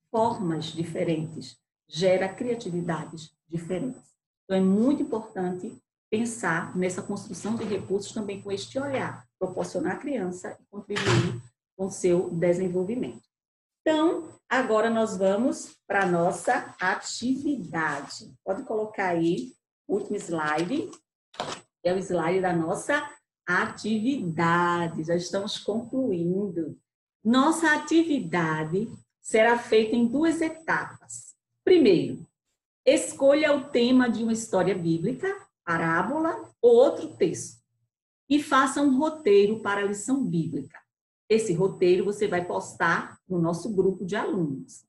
Formas diferentes gera criatividades diferentes. Então, é muito importante pensar nessa construção de recursos também com este olhar, proporcionar à criança e contribuir com o seu desenvolvimento. Então, agora nós vamos para a nossa atividade. Pode colocar aí o último slide, que é o slide da nossa atividade. Já estamos concluindo. Nossa atividade será feita em 2 etapas. Primeiro, escolha o tema de uma história bíblica, parábola ou outro texto e faça um roteiro para a lição bíblica. Esse roteiro você vai postar no nosso grupo de alunos.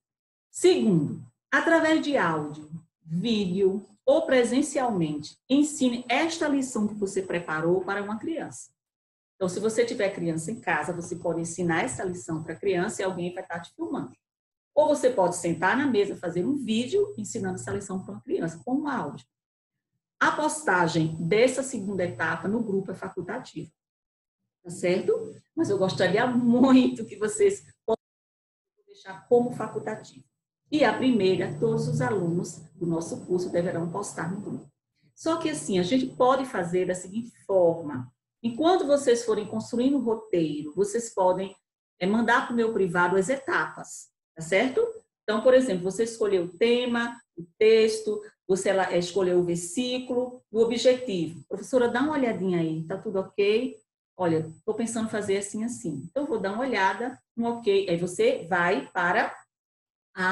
Segundo, através de áudio, vídeo ou presencialmente, ensine esta lição que você preparou para uma criança. Então, se você tiver criança em casa, você pode ensinar essa lição para a criança e alguém vai estar te filmando. Ou você pode sentar na mesa, fazer um vídeo ensinando essa lição para uma criança, com um áudio. A postagem dessa segunda etapa no grupo é facultativa. Tá certo? Mas eu gostaria muito que vocês possam deixar como facultativo. E a primeira, todos os alunos do nosso curso deverão postar no grupo. Só que assim, a gente pode fazer da seguinte forma. Enquanto vocês forem construindo o roteiro, vocês podem mandar para o meu privado as etapas, tá certo? Então, por exemplo, você escolheu o tema, o texto, você escolheu o versículo, o objetivo. Professora, dá uma olhadinha aí, tá tudo ok? Olha, estou pensando em fazer assim, assim. Então, vou dar uma olhada, um ok. Aí você vai para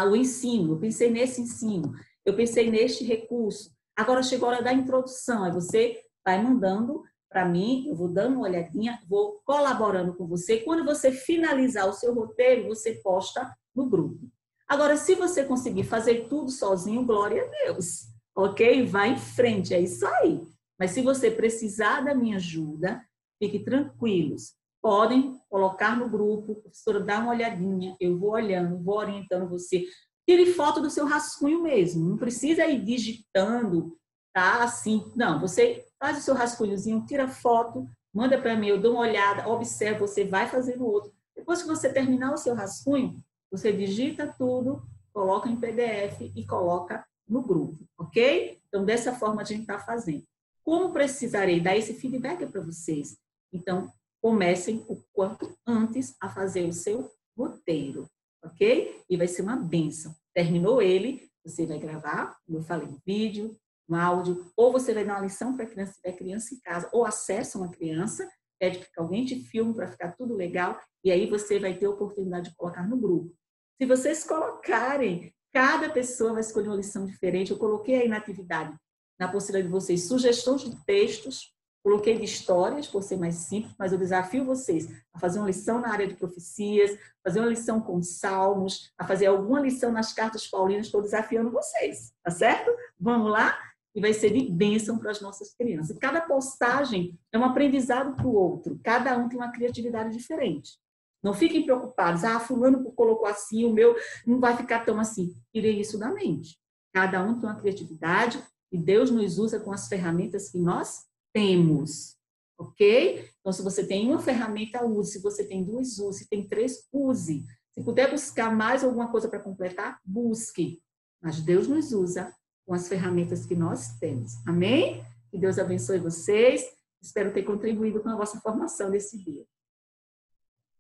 o ensino. Eu pensei nesse ensino. Eu pensei neste recurso. Agora chegou a hora da introdução. Aí você vai mandando para mim, eu vou dando uma olhadinha, vou colaborando com você. Quando você finalizar o seu roteiro, você posta no grupo. Agora, se você conseguir fazer tudo sozinho, glória a Deus. Ok? Vai em frente, é isso aí. Mas se você precisar da minha ajuda, fiquem tranquilos. Podem colocar no grupo, professora, dá uma olhadinha, eu vou olhando, vou orientando você. Tire foto do seu rascunho mesmo, não precisa ir digitando, tá? Assim, não, você faz o seu rascunhozinho, tira foto, manda para mim, eu dou uma olhada, observa, você vai fazendo outro. Depois que você terminar o seu rascunho, você digita tudo, coloca em PDF e coloca no grupo, ok? Então, dessa forma, a gente está fazendo. Como precisarei dar esse feedback para vocês? Então, comecem o quanto antes a fazer o seu roteiro, ok? E vai ser uma bênção. Terminou ele, você vai gravar, como eu falei, um vídeo, um áudio, ou você vai dar uma lição para a criança, se tiver criança em casa, ou acessa uma criança, pede que alguém te filme para ficar tudo legal, e aí você vai ter a oportunidade de colocar no grupo. Se vocês colocarem, cada pessoa vai escolher uma lição diferente. Eu coloquei aí na atividade, na possibilidade de vocês, sugestões de textos, coloquei de histórias, por ser mais simples, mas eu desafio vocês a fazer uma lição na área de profecias, fazer uma lição com salmos, a fazer alguma lição nas cartas paulinas. Estou desafiando vocês, tá certo? Vamos lá? E vai ser de bênção para as nossas crianças. Cada postagem é um aprendizado para o outro. Cada um tem uma criatividade diferente. Não fiquem preocupados. Fulano colocou assim, o meu não vai ficar tão assim. Tirei isso da mente. Cada um tem uma criatividade e Deus nos usa com as ferramentas que nós temos. Ok? Então, se você tem uma ferramenta, use. Se você tem duas, use. Se tem três, use. Se puder buscar mais alguma coisa para completar, busque. Mas Deus nos usa com as ferramentas que nós temos. Amém? Que Deus abençoe vocês. Espero ter contribuído com a vossa formação nesse dia.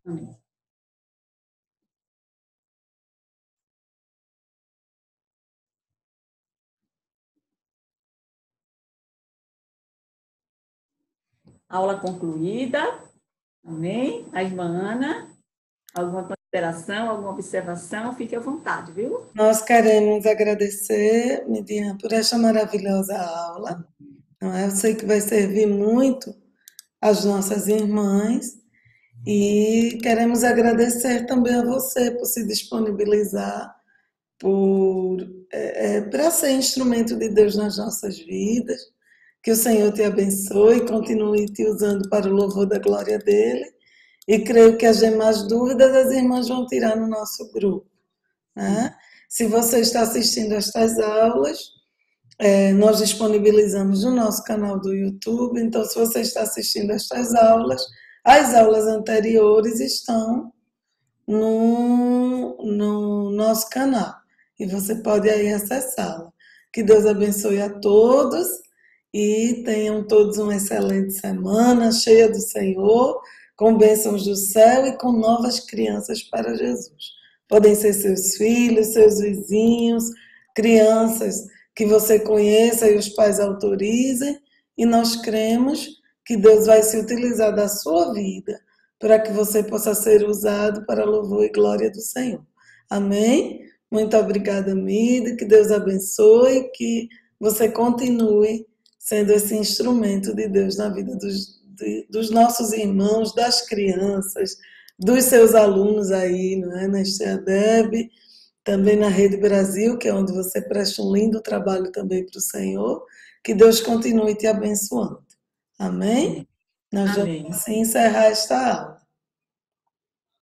Amém. Aula concluída. Amém? A irmã Ana, alguma consideração, alguma observação? Fique à vontade, viu? Nós queremos agradecer, Midian, por esta maravilhosa aula. Não é? Eu sei que vai servir muito às nossas irmãs e queremos agradecer também a você por se disponibilizar para ser instrumento de Deus nas nossas vidas. Que o Senhor te abençoe e continue te usando para o louvor da glória dele. E creio que as demais dúvidas as irmãs vão tirar no nosso grupo. Né? Se você está assistindo estas aulas, nós disponibilizamos no nosso canal do YouTube. Então, se você está assistindo estas aulas, as aulas anteriores estão no nosso canal. E você pode aí acessá-la. Que Deus abençoe a todos e tenham todos uma excelente semana, cheia do Senhor, com bênçãos do céu e com novas crianças para Jesus. Podem ser seus filhos, seus vizinhos, crianças que você conheça e os pais autorizem, e nós cremos que Deus vai se utilizar da sua vida para que você possa ser usado para louvor e glória do Senhor. Amém? Muito obrigada, Mida, que Deus abençoe, que você continue sendo esse instrumento de Deus na vida dos nossos irmãos, das crianças, dos seus alunos aí, não é? Na Esteadeb, também na Rede Brasil, que é onde você presta um lindo trabalho também para o Senhor. Que Deus continue te abençoando. Amém? Nós vamos assim encerrar esta aula.